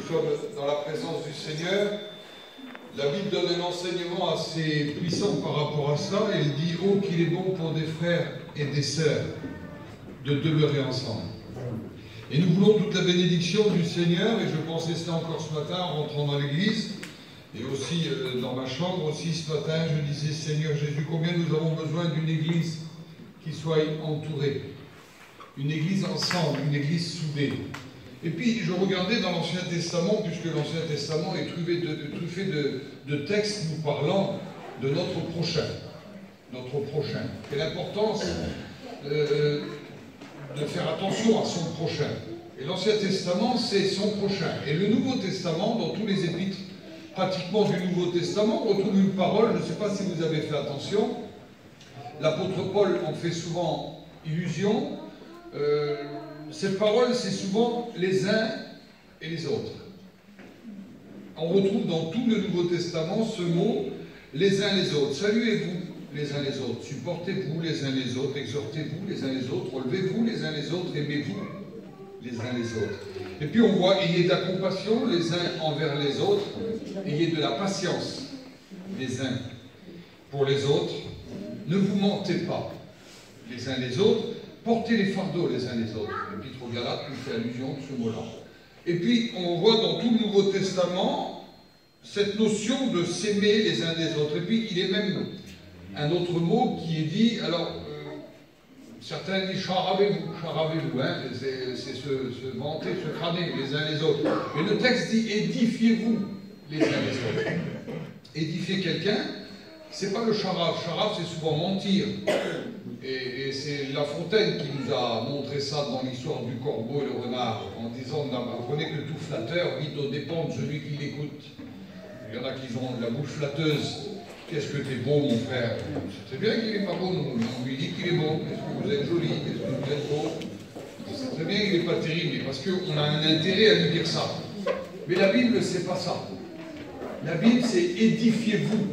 sommes dans la présence du Seigneur. La Bible donne un enseignement assez puissant par rapport à ça. Elle dit « Oh, qu'il est bon pour des frères et des sœurs de demeurer ensemble ». Et nous voulons toute la bénédiction du Seigneur, et je pensais cela encore ce matin en rentrant dans l'église, et aussi dans ma chambre, aussi ce matin, je disais « Seigneur Jésus, combien nous avons besoin d'une église qui soit entourée, une église ensemble, une église soudée ». Et puis je regardais dans l'Ancien Testament, puisque l'Ancien Testament est truffé de textes nous parlant de notre prochain. Notre prochain. Quelle importance de faire attention à son prochain. Et l'Ancien Testament, c'est son prochain. Et le Nouveau Testament, dans tous les épîtres pratiquement du Nouveau Testament, on retrouve une parole, je ne sais pas si vous avez fait attention, l'apôtre Paul en fait souvent illusion. Cette parole, c'est souvent les uns et les autres. On retrouve dans tout le Nouveau Testament ce mot, les uns les autres. Saluez-vous les uns les autres, supportez-vous les uns les autres, exhortez-vous les uns les autres, relevez-vous les uns les autres, aimez-vous les uns les autres. Et puis on voit, ayez de la compassion les uns envers les autres, ayez de la patience les uns pour les autres, ne vous mentez pas les uns les autres, portez les fardeaux les uns les autres. L'Épître aux Galates nous fait allusion de ce mot-là. Et puis on voit dans tout le Nouveau Testament cette notion de s'aimer les uns des autres. Et puis il est même un autre mot qui est dit, alors certains disent charavez-vous, hein, c'est se vanter, se crâner les uns les autres. Mais le texte dit édifiez-vous les uns les autres. Édifier quelqu'un, c'est pas le charave. Charave, c'est souvent mentir. Et c'est La Fontaine qui nous a montré ça dans l'histoire du corbeau et le renard, en disant apprenez que tout flatteur vit aux dépens de celui qui l'écoute. Il y en a qui ont la bouche flatteuse. Qu'est-ce que t'es beau, mon frère? C'est bien qu'il n'est pas beau, nous. On lui dit qu'il est beau. Qu'est-ce que vous êtes joli? Qu'est-ce que vous êtes beau? C'est très bien qu'il n'est pas terrible, mais parce qu'on a un intérêt à lui dire ça. Mais la Bible, c'est pas ça. La Bible, c'est édifiez-vous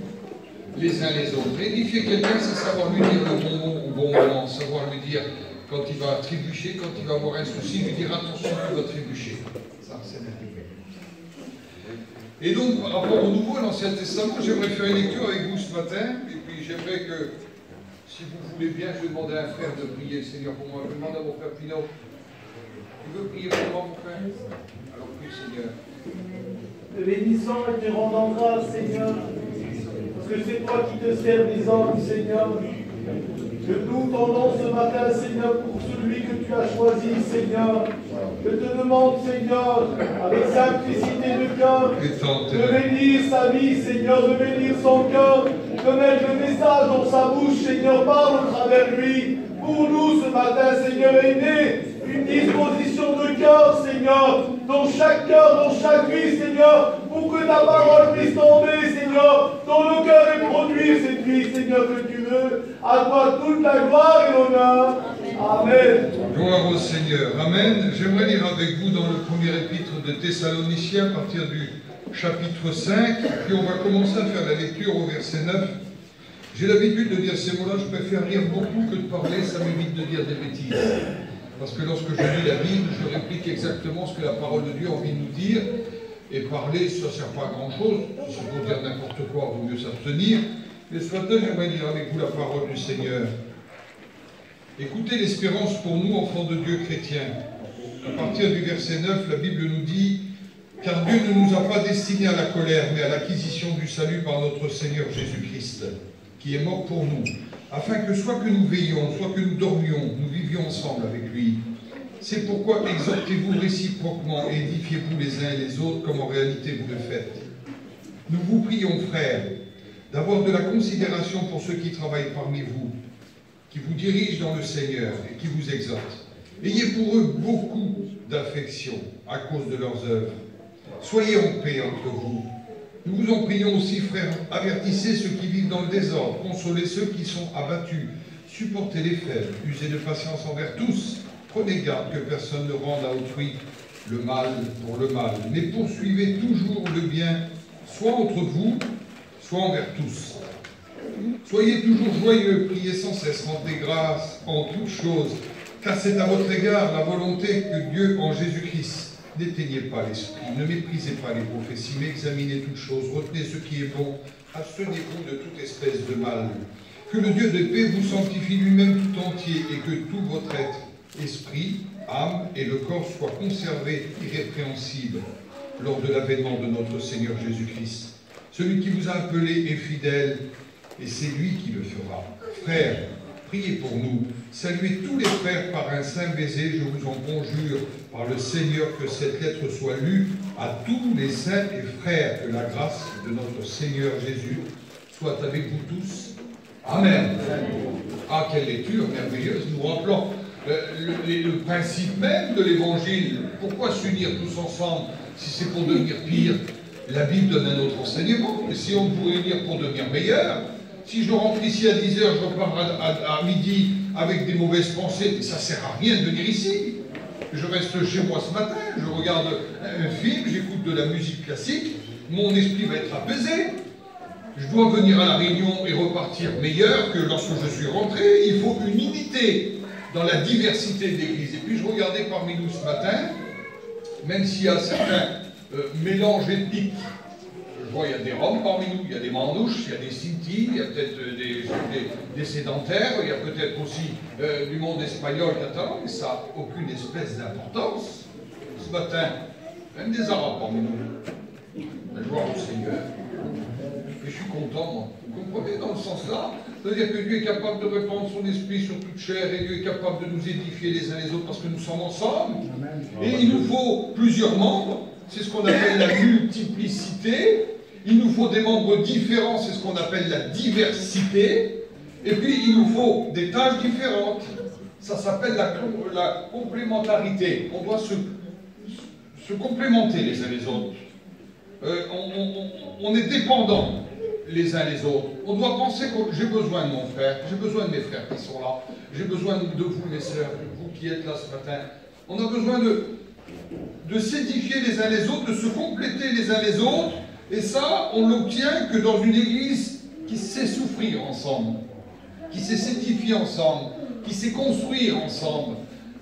les uns les autres. Édifier quelqu'un, c'est savoir lui dire le bon mot au bon moment, savoir lui dire quand il va trébucher, quand il va avoir un souci, lui dire attention, tu vas trébucher. Ça, c'est la Bible. Et donc, par rapport au Nouveau et l'Ancien Testament, j'aimerais faire une lecture avec vous ce matin, et puis j'aimerais que, si vous voulez bien, je vais demander à un frère de prier le Seigneur pour moi. Je demande à mon frère Pino. Tu veux prier pour moi, mon frère? Alors, prie, Seigneur. Te bénissons et te rendons grâce, Seigneur, parce que c'est toi qui te sers des hommes, Seigneur. Je loue ton nom ce matin, Seigneur, pour celui que tu as choisi, Seigneur. Je te demande, Seigneur, avec simplicité de cœur, de bénir sa vie, Seigneur, de bénir son cœur, de mettre le message dans sa bouche, Seigneur, parle au travers lui. Pour nous ce matin, Seigneur, aidez une disposition de cœur, Seigneur, dans chaque cœur, dans chaque vie, Seigneur, pour que ta parole puisse tomber, Seigneur, dans nos cœurs et produire cette vie, Seigneur, que tu veux. À toi toute la gloire et l'honneur. Amen. Gloire au Seigneur. Amen. J'aimerais lire avec vous dans le premier épître de Thessaloniciens, à partir du chapitre 5, puis on va commencer à faire la lecture au verset 9. J'ai l'habitude de dire ces mots-là, je préfère lire beaucoup que de parler, ça m'évite de dire des bêtises. Parce que lorsque je lis la Bible, je réplique exactement ce que la parole de Dieu a envie de nous dire. Et parler, ça ne sert pas à grand-chose. Si c'est pour dire n'importe quoi, il vaut mieux s'abstenir. Mais ce matin, j'aimerais lire avec vous la parole du Seigneur. Écoutez l'espérance pour nous, enfants de Dieu chrétiens. À partir du verset 9, la Bible nous dit « Car Dieu ne nous a pas destinés à la colère, mais à l'acquisition du salut par notre Seigneur Jésus-Christ, qui est mort pour nous, afin que soit que nous veillions, soit que nous dormions, nous vivions ensemble avec lui. C'est pourquoi exhortez-vous réciproquement et édifiez-vous les uns et les autres, comme en réalité vous le faites. Nous vous prions, frères, d'avoir de la considération pour ceux qui travaillent parmi vous, qui vous dirigent dans le Seigneur et qui vous exhortent. Ayez pour eux beaucoup d'affection à cause de leurs œuvres. Soyez en paix entre vous. Nous vous en prions aussi, frères, avertissez ceux qui vivent dans le désordre, consolez ceux qui sont abattus, supportez les faibles, usez de patience envers tous. Prenez garde que personne ne rende à autrui le mal pour le mal, mais poursuivez toujours le bien, soit entre vous, soit envers tous. Soyez toujours joyeux, priez sans cesse, rendez grâce en toutes choses, car c'est à votre égard la volonté que Dieu en Jésus-Christ N'éteignez pas l'esprit, ne méprisez pas les prophéties, mais examinez toutes choses, retenez ce qui est bon, abstenez-vous de toute espèce de mal. Que le Dieu de paix vous sanctifie lui-même tout entier et que tout votre être, esprit, âme et le corps soient conservés irrépréhensibles lors de l'avènement de notre Seigneur Jésus-Christ. Celui qui vous a appelé est fidèle et c'est lui qui le fera. Frères, priez pour nous. Saluez tous les frères par un saint baiser. Je vous en conjure par le Seigneur que cette lettre soit lue à tous les saints et frères. Que la grâce de notre Seigneur Jésus soit avec vous tous. Amen. Ah, quelle lecture merveilleuse, nous rappelant le principe même de l'Évangile. Pourquoi s'unir tous ensemble si c'est pour devenir pire? La Bible donne un autre enseignement. Et si on pouvait unir pour devenir meilleur, si je rentre ici à 10h, je repars à midi avec des mauvaises pensées, ça ne sert à rien de venir ici. Je reste chez moi ce matin, je regarde un film, j'écoute de la musique classique, mon esprit va être apaisé. Je dois venir à la réunion et repartir meilleur que lorsque je suis rentré. Il faut une unité dans la diversité de l'Église. Et puis je regardais parmi nous ce matin, même s'il y a certains mélanges ethniques, je vois il y a des Roms parmi nous, il y a des Manouches, il y a des Sinti, il y a peut-être des sédentaires, il y a peut-être aussi du monde espagnol, catalan, mais ça n'a aucune espèce d'importance. Ce matin, même des Arabes parmi nous, la gloire au Seigneur. Et je suis content, moi. Vous comprenez dans le sens là? C'est-à-dire que Dieu est capable de répandre son esprit sur toute chair et Dieu est capable de nous édifier les uns les autres parce que nous sommes ensemble. Et il nous faut plusieurs membres, c'est ce qu'on appelle la multiplicité. Il nous faut des membres différents, c'est ce qu'on appelle la diversité. Et puis il nous faut des tâches différentes. Ça s'appelle la complémentarité. On doit se complémenter les uns les autres. On est dépendants les uns les autres. On doit penser que j'ai besoin de mon frère, j'ai besoin de mes frères qui sont là, j'ai besoin de vous, mes sœurs, vous qui êtes là ce matin. On a besoin de s'édifier les uns les autres, de se compléter les uns les autres, et ça, on l'obtient que dans une église qui sait souffrir ensemble, qui sait s'édifier ensemble, qui sait construire ensemble.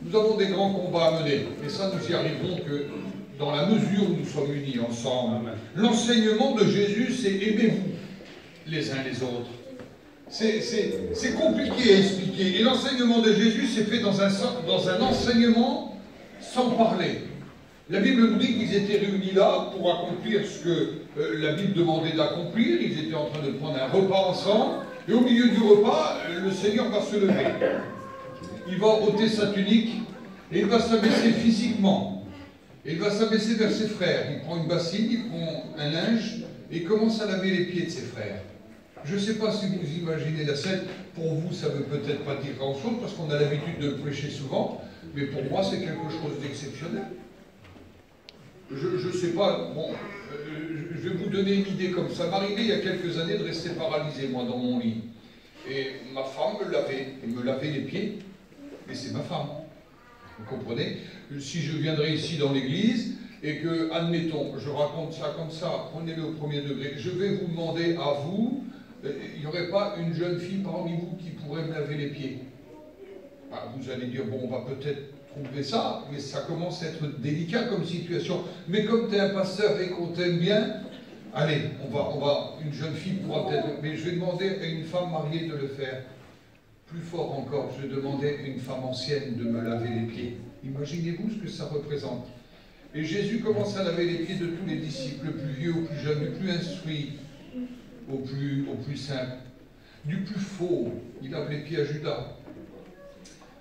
Nous avons des grands combats à mener, et ça, nous y arriverons que dans la mesure où nous sommes unis ensemble. L'enseignement de Jésus, c'est aimez-vous les uns les autres. C'est compliqué à expliquer. Et l'enseignement de Jésus, c'est fait dans un enseignement sans parler. La Bible nous dit qu'ils étaient réunis là pour accomplir ce que la Bible demandait d'accomplir. Ils étaient en train de prendre un repas ensemble. Et au milieu du repas, le Seigneur va se lever. Il va ôter sa tunique et il va s'abaisser physiquement. Et il va s'abaisser vers ses frères. Il prend une bassine, il prend un linge et il commence à laver les pieds de ses frères. Je ne sais pas si vous imaginez la scène. Pour vous, ça ne veut peut-être pas dire grand-chose parce qu'on a l'habitude de le prêcher souvent. Mais pour moi, c'est quelque chose d'exceptionnel. Je ne sais pas, bon, je vais vous donner une idée comme ça. M'arrivait il y a quelques années de rester paralysé, moi, dans mon lit. Et ma femme me lavait les pieds. Mais c'est ma femme. Vous comprenez? Si je viendrais ici dans l'église et que, admettons, je raconte ça comme ça, prenez-le au premier degré, je vais vous demander à vous, il n'y aurait pas une jeune fille parmi vous qui pourrait me laver les pieds? Vous allez dire, bon, on va peut-être trouver ça, mais ça commence à être délicat comme situation. Mais comme tu es un pasteur et qu'on t'aime bien, allez, une jeune fille pourra peut-être, mais je vais demander à une femme mariée de le faire. Plus fort encore, je demandais à une femme ancienne de me laver les pieds. Imaginez-vous ce que ça représente. Et Jésus commence à laver les pieds de tous les disciples, le plus vieux au plus jeune, du plus instruit au plus simple, du plus faux. Il lave les pieds à Judas,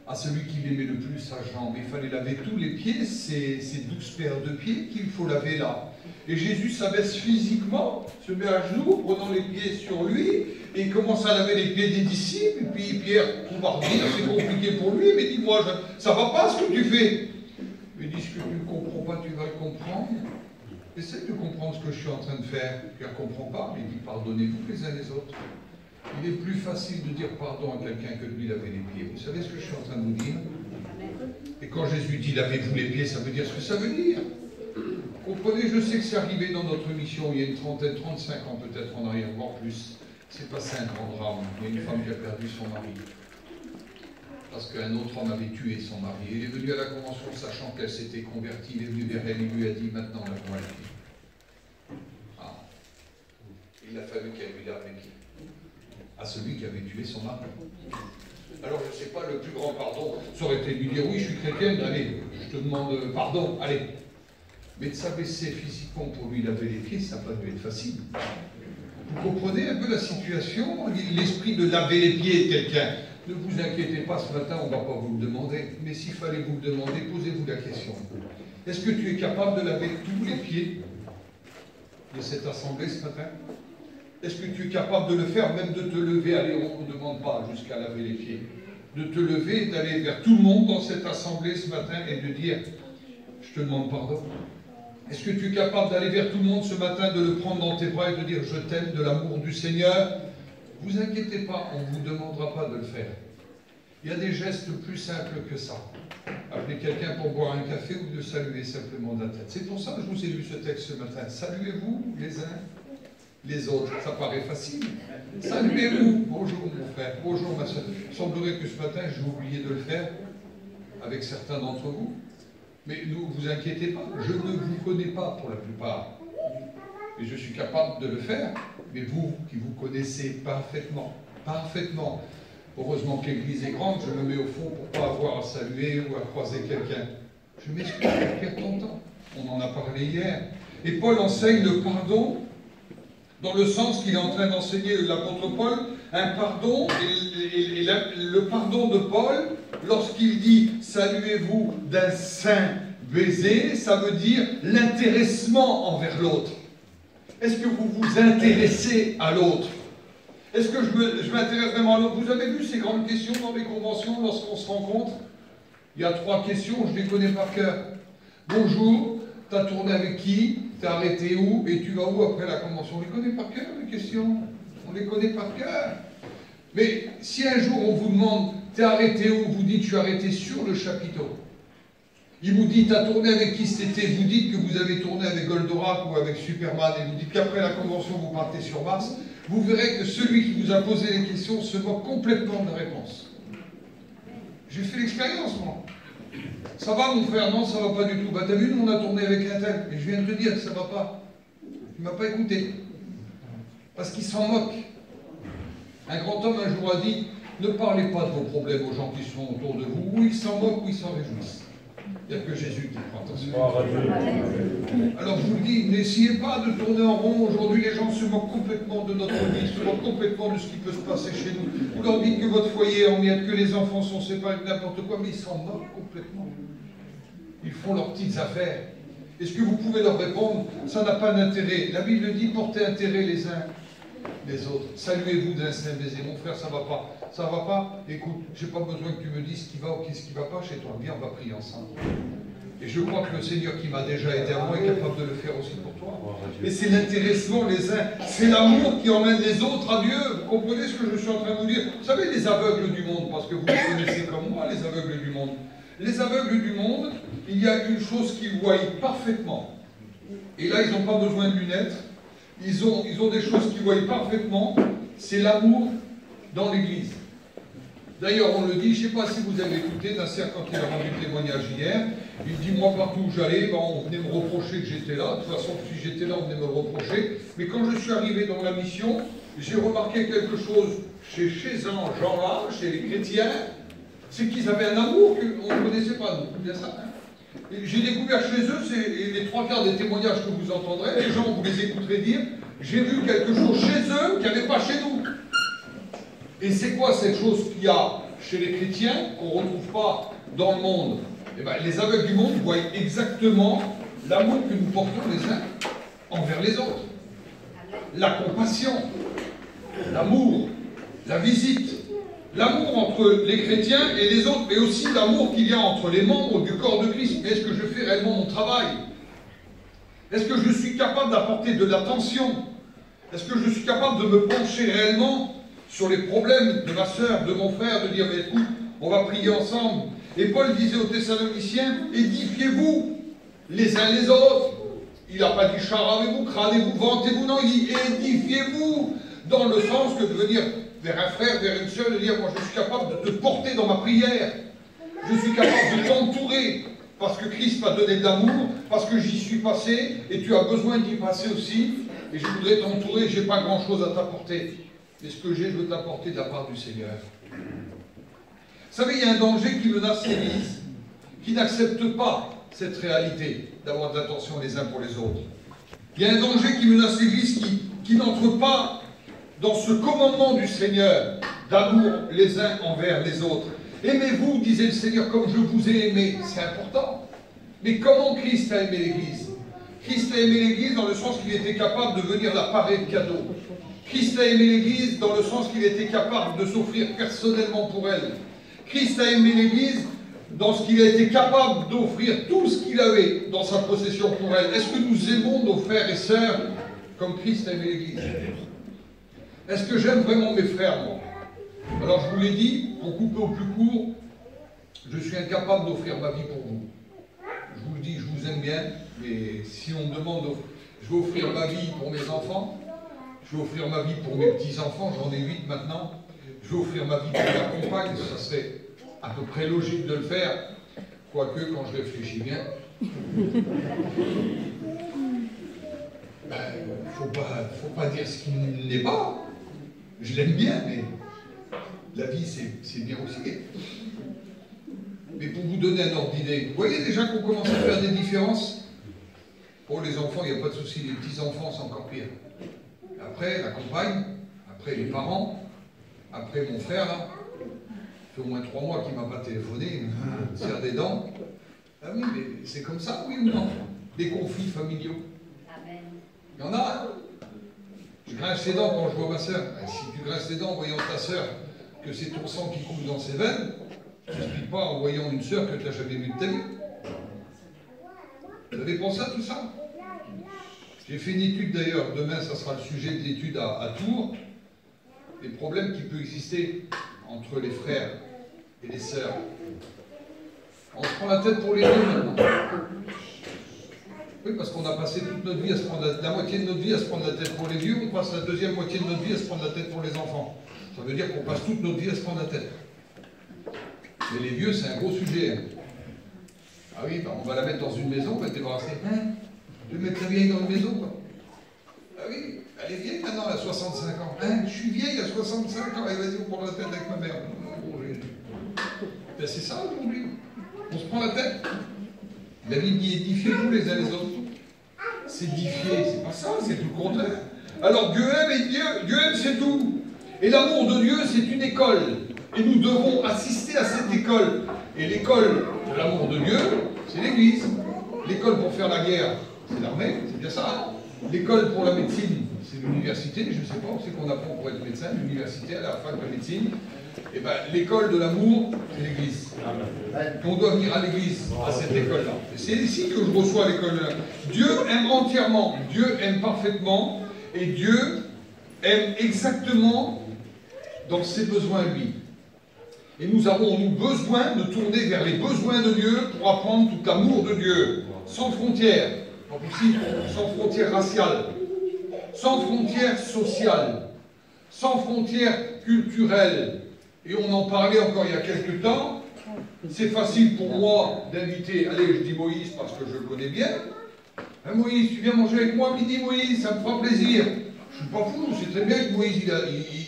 à celui qui l'aimait le plus, à Jean. Mais il fallait laver tous les pieds, ces 12 paires de pieds qu'il faut laver là. Et Jésus s'abaisse physiquement, se met à genoux, prenant les pieds sur lui, et il commence à laver les pieds des disciples. Et puis Pierre, on va redire, c'est compliqué pour lui, mais dis-moi, ça va pas ce que tu fais. Mais dis ce que tu ne comprends pas, tu vas le comprendre. Essaie de comprendre ce que je suis en train de faire. Tu ne comprends pas, mais dis pardonnez-vous les uns les autres. Il est plus facile de dire pardon à quelqu'un que de lui laver les pieds. Vous savez ce que je suis en train de vous dire? Et quand Jésus dit lavez-vous les pieds, ça veut dire ce que ça veut dire. Comprenez, je sais que c'est arrivé dans notre mission il y a une trentaine, 35 ans peut-être en arrière, voire plus. C'est passé un grand drame. Il y a une femme qui a perdu son mari. parce qu'un autre homme avait tué son mari. Il est venu à la convention sachant qu'elle s'était convertie, il est venu vers elle, il lui a dit maintenant lave-moi les pieds. Ah. Il a fallu qu'elle lui lave les pieds. À celui qui avait tué son mari. Alors je ne sais pas, le plus grand pardon, ça aurait été de lui dire oui, je suis chrétienne, allez, je te demande pardon, allez. Mais de s'abaisser physiquement pour lui laver les pieds, ça n'a pas dû être facile. Vous comprenez un peu la situation, l'esprit de laver les pieds de quelqu'un. Ne vous inquiétez pas, ce matin, on ne va pas vous le demander, mais s'il fallait vous le demander, posez-vous la question. Est-ce que tu es capable de laver tous les pieds de cette assemblée ce matin? Est-ce que tu es capable de le faire, même de te lever? Allez, on ne demande pas jusqu'à laver les pieds. De te lever, d'aller vers tout le monde dans cette assemblée ce matin et de dire, je te demande pardon. Est-ce que tu es capable d'aller vers tout le monde ce matin, de le prendre dans tes bras et de dire, je t'aime, de l'amour du Seigneur? Ne vous inquiétez pas, on ne vous demandera pas de le faire. Il y a des gestes plus simples que ça. Appeler quelqu'un pour boire un café ou de saluer simplement de la tête. C'est pour ça que je vous ai lu ce texte ce matin. Saluez-vous les uns les autres. Ça paraît facile. Saluez-vous. Bonjour mon frère, bonjour ma soeur. Il semblerait que ce matin j'ai oublié de le faire avec certains d'entre vous. Mais ne vous inquiétez pas, je ne vous connais pas pour la plupart. Et je suis capable de le faire. Mais vous, qui vous connaissez parfaitement, heureusement que l'Église est grande, je me mets au fond pour ne pas avoir à saluer ou à croiser quelqu'un. Je m'excuse pour perdre ton temps. On en a parlé hier. Et Paul enseigne le pardon dans le sens qu'il est en train d'enseigner l'apôtre Paul, un pardon, et le pardon de Paul, lorsqu'il dit « saluez-vous d'un saint baiser », ça veut dire l'intéressement envers l'autre. Est-ce que vous vous intéressez à l'autre? Est-ce que je m'intéresse vraiment à l'autre? Vous avez vu ces grandes questions dans les conventions lorsqu'on se rencontre? Il y a 3 questions, je les connais par cœur. Bonjour, tu as tourné avec qui? Tu as arrêté où? Et tu vas où après la convention? On les connaît par cœur, les questions. On les connaît par cœur. Mais si un jour on vous demande, tu es arrêté où? Vous dites, je suis arrêté sur le chapiteau. Il vous dit, tu as tourné avec qui cet été? Vous dites que vous avez tourné avec Goldorak ou avec Superman, et vous dites qu'après la convention, vous partez sur Mars. Vous verrez que celui qui vous a posé les questions se moque complètement de la réponse. J'ai fait l'expérience, moi. Ça va, mon frère? Non, ça va pas du tout. Bah, t'as vu, nous, on a tourné avec un tel. Et je viens de te dire que ça va pas. Tu m'as pas écouté. Parce qu'il s'en moque. Un grand homme, un jour, a dit, ne parlez pas de vos problèmes aux gens qui sont autour de vous. Ou ils s'en moquent, ou ils s'en réjouissent. Il n'y a que Jésus qui prend attention. Alors je vous le dis, n'essayez pas de tourner en rond. Aujourd'hui, les gens se moquent complètement de notre vie, se moquent complètement de ce qui peut se passer chez nous. Vous leur dites que votre foyer est en miettes, que les enfants sont séparés, n'importe quoi, mais ils s'en moquent complètement. Ils font leurs petites affaires. Est-ce que vous pouvez leur répondre? Ça n'a pas d'intérêt. La Bible dit, portez intérêt les uns les autres. Saluez-vous d'un saint baiser. Mon frère, ça va pas. Ça va pas? Écoute, j'ai pas besoin que tu me dises ce qui va ou ce qui va pas chez toi. Viens, on va prier ensemble. Et je crois que le Seigneur qui m'a déjà aidé à moi est capable de le faire aussi pour toi. Mais c'est l'intéressement les uns. C'est l'amour qui emmène les autres à Dieu. Vous comprenez ce que je suis en train de vous dire? Vous savez, les aveugles du monde, parce que vous les connaissez comme moi, les aveugles du monde. Les aveugles du monde, il y a une chose qu'ils voient parfaitement. Et là, ils n'ont pas besoin de lunettes. Ils ont des choses qu'ils voient parfaitement. C'est l'amour dans l'Église. D'ailleurs, on le dit, je ne sais pas si vous avez écouté, Nasser, quand il a rendu le témoignage hier, il dit, moi, partout où j'allais, ben, on venait me reprocher que j'étais là. De toute façon, si j'étais là, on venait me le reprocher. Mais quand je suis arrivé dans la mission, j'ai remarqué quelque chose chez ces gens-là, chez les chrétiens, c'est qu'ils avaient un amour qu'on ne connaissait pas, nous. Bien ça, hein. J'ai découvert chez eux, c'est les 3/4 des témoignages que vous entendrez, les gens, vous les écouterez dire, j'ai vu quelque chose chez eux qu'il n'y avait pas chez nous. Et c'est quoi cette chose qu'il y a chez les chrétiens, qu'on ne retrouve pas dans le monde? Eh bien, les aveugles du monde voient exactement l'amour que nous portons les uns envers les autres. La compassion, l'amour, la visite, l'amour entre les chrétiens et les autres, mais aussi l'amour qu'il y a entre les membres du corps de Christ. Mais est-ce que je fais réellement mon travail? Est-ce que je suis capable d'apporter de l'attention? Est-ce que je suis capable de me pencher réellement sur les problèmes de ma sœur, de mon frère, de dire, mais écoute, on va prier ensemble. Et Paul disait aux Thessaloniciens, édifiez-vous les uns les autres. Il n'a pas dit charavez-vous, crânez-vous, vantez-vous, non, il dit édifiez-vous, dans le sens que de venir vers un frère, vers une sœur, de dire, moi je suis capable de te porter dans ma prière. Je suis capable de t'entourer, parce que Christ m'a donné de l'amour, parce que j'y suis passé, et tu as besoin d'y passer aussi, et je voudrais t'entourer, je n'ai pas grand-chose à t'apporter. Mais ce que j'ai, je veux t'apporter de la part du Seigneur. Vous savez, il y a un danger qui menace l'Église, qui n'accepte pas cette réalité d'avoir de l'attention les uns pour les autres. Il y a un danger qui menace l'Église qui n'entre pas dans ce commandement du Seigneur d'amour les uns envers les autres. Aimez-vous, disait le Seigneur, comme je vous ai aimé. C'est important. Mais comment Christ a aimé l'Église? Christ a aimé l'Église dans le sens qu'il était capable de venir la parer de cadeaux. Christ a aimé l'Église dans le sens qu'il était capable de s'offrir personnellement pour elle. Christ a aimé l'Église dans ce qu'il a été capable d'offrir tout ce qu'il avait dans sa possession pour elle. Est-ce que nous aimons nos frères et sœurs comme Christ a aimé l'Église? Est-ce que j'aime vraiment mes frères, moi? Alors je vous l'ai dit, pour couper au plus court, je suis incapable d'offrir ma vie pour vous. Je vous le dis, je vous aime bien, mais si on me demande, je vais offrir ma vie pour mes enfants, je vais offrir ma vie pour mes petits-enfants, j'en ai 8 maintenant, je vais offrir ma vie pour ma compagne, ça serait à peu près logique de le faire, quoique quand je réfléchis bien, faut pas dire ce qui n'est pas. Je l'aime bien, mais la vie c'est bien aussi. Mais pour vous donner un ordre d'idée, vous voyez déjà qu'on commence à faire des différences. Pour les enfants, il n'y a pas de souci, les petits-enfants c'est encore pire. Après, la compagne, après les parents, après mon frère, là, ça fait au moins 3 mois qu'il ne m'a pas téléphoné, il me serre des dents. Ah oui, mais c'est comme ça, oui ou non? Des conflits familiaux. Amen. Il y en a. Je grince les dents quand je vois ma sœur. Si tu grinces les dents en voyant ta sœur, que c'est ton sang qui coule dans ses veines, tu n'expliques pas en voyant une sœur que tu n'as jamais vue de ta vie. Vous avez pensé à tout ça? J'ai fait une étude d'ailleurs, demain ça sera le sujet de l'étude à Tours, les problèmes qui peuvent exister entre les frères et les sœurs. On se prend la tête pour les deux maintenant. Oui, parce qu'on a passé toute notre vie à se prendre la moitié de notre vie à se prendre la tête pour les vieux, on passe la deuxième moitié de notre vie à se prendre la tête pour les enfants. Ça veut dire qu'on passe toute notre vie à se prendre la tête. Mais les vieux, c'est un gros sujet. Ah oui, ben on va la mettre dans une maison, on va être débarrassé. De mettre la vieille dans une maison, quoi. Ah oui, elle est vieille maintenant, elle a 65 ans. Je suis vieille à 65 ans, allez, vas-y, on prend la tête avec ma mère. Ben, c'est ça aujourd'hui. On se prend la tête. La Bible dit édifiez-vous les uns les autres. S'édifier, c'est pas ça, c'est tout le contraire. Alors Dieu aime et Dieu aime, c'est tout. Et l'amour de Dieu, c'est une école. Et nous devons assister à cette école. Et l'école de l'amour de Dieu, c'est l'Église. L'école pour faire la guerre, c'est l'armée, c'est bien ça. L'école pour la médecine, c'est l'université, je ne sais pas, on sait qu'on apprend pour être médecin, l'université, à la fac de médecine. Et bien, l'école de l'amour, c'est l'Église. On doit venir à l'Église, à cette école-là. C'est ici que je reçois l'école de l'amour. Dieu aime entièrement, Dieu aime parfaitement, et Dieu aime exactement dans ses besoins, lui. Et nous avons, nous, besoin de tourner vers les besoins de Dieu pour apprendre tout l'amour de Dieu, sans frontières, pas possible, sans frontières raciales, sans frontières sociales, sans frontières culturelles. Et on en parlait encore il y a quelques temps. C'est facile pour moi d'inviter, allez, je dis Moïse parce que je le connais bien. Hein, Moïse, tu viens manger avec moi midi, Moïse, ça me fera plaisir. Je suis pas fou, je sais très bien que Moïse,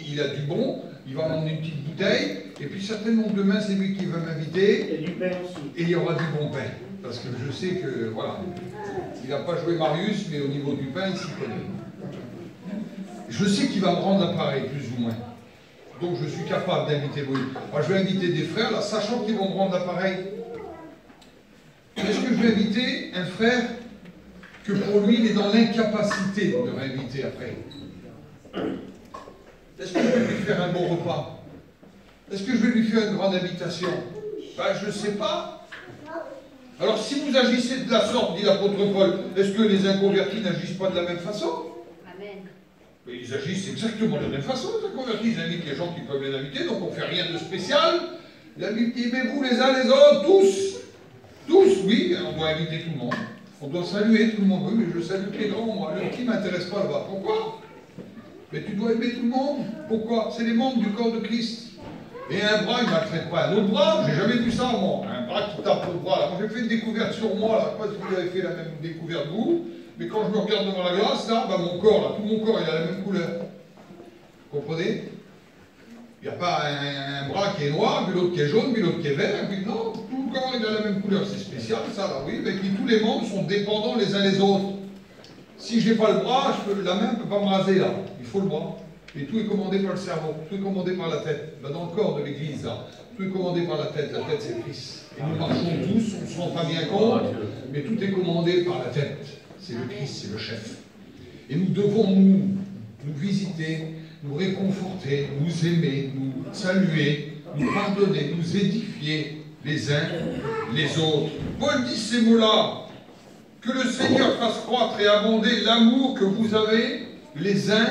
il a du bon, il va m'emmener une petite bouteille, et puis certainement demain, c'est lui qui va m'inviter. Et du pain aussi. Et il y aura du bon pain. Parce que je sais que, voilà, il n'a pas joué Marius, mais au niveau du pain, il s'y connaît. Je sais qu'il va me rendre l'appareil, plus ou moins. Donc je suis capable d'inviter Moïse. Moi, je vais inviter des frères, là, sachant qu'ils vont me rendre l'appareil. Est-ce que je vais inviter un frère que pour lui, il est dans l'incapacité de m'inviter après? Est-ce que je vais lui faire un bon repas? Est-ce que je vais lui faire une grande invitation? Ben, je ne sais pas. Alors, si vous agissez de la sorte, dit l'apôtre Paul, est-ce que les inconvertis n'agissent pas de la même façon? Amen. Mais ils agissent exactement de la même façon, les inconvertis. Ils invitent les gens qui peuvent les inviter, donc on ne fait rien de spécial. La Bible dit, mais vous les uns les autres, tous. Tous, oui, on doit inviter tout le monde. On doit saluer tout le monde. Oui, mais je salue que les grands, moi. Le petit ne m'intéresse pas là-bas. Pourquoi? Mais tu dois aimer tout le monde. Pourquoi? C'est les membres du corps de Christ. Et un bras, il ne maltraite pas un autre bras. J'ai jamais vu ça, moi. Un bras qui tape l'autre bras. Quand j'ai fait une découverte sur moi, là, je ne sais pas si vous avez fait la même découverte vous, mais quand je me regarde devant la glace, là, bah, mon corps, là, tout mon corps, il a la même couleur. Vous comprenez? Il n'y a pas un bras qui est noir, puis l'autre qui est jaune, puis l'autre qui est vert, puis non, tout le corps, il a la même couleur. C'est spécial, ça, là, oui. Mais puis tous les membres sont dépendants les uns les autres. Si je n'ai pas le bras, la main ne peut pas me raser, là. Il faut le bras. Et tout est commandé par le cerveau, tout est commandé par la tête. Là, dans le corps de l'Église, là, tout est commandé par la tête. La tête, c'est le Christ. Et nous marchons tous, on ne se rend pas bien compte, mais tout est commandé par la tête. C'est le Christ, c'est le chef. Et nous devons nous visiter, nous réconforter, nous aimer, nous saluer, nous pardonner, nous édifier les uns les autres. Paul dit ces mots-là. Que le Seigneur fasse croître et abonder l'amour que vous avez les uns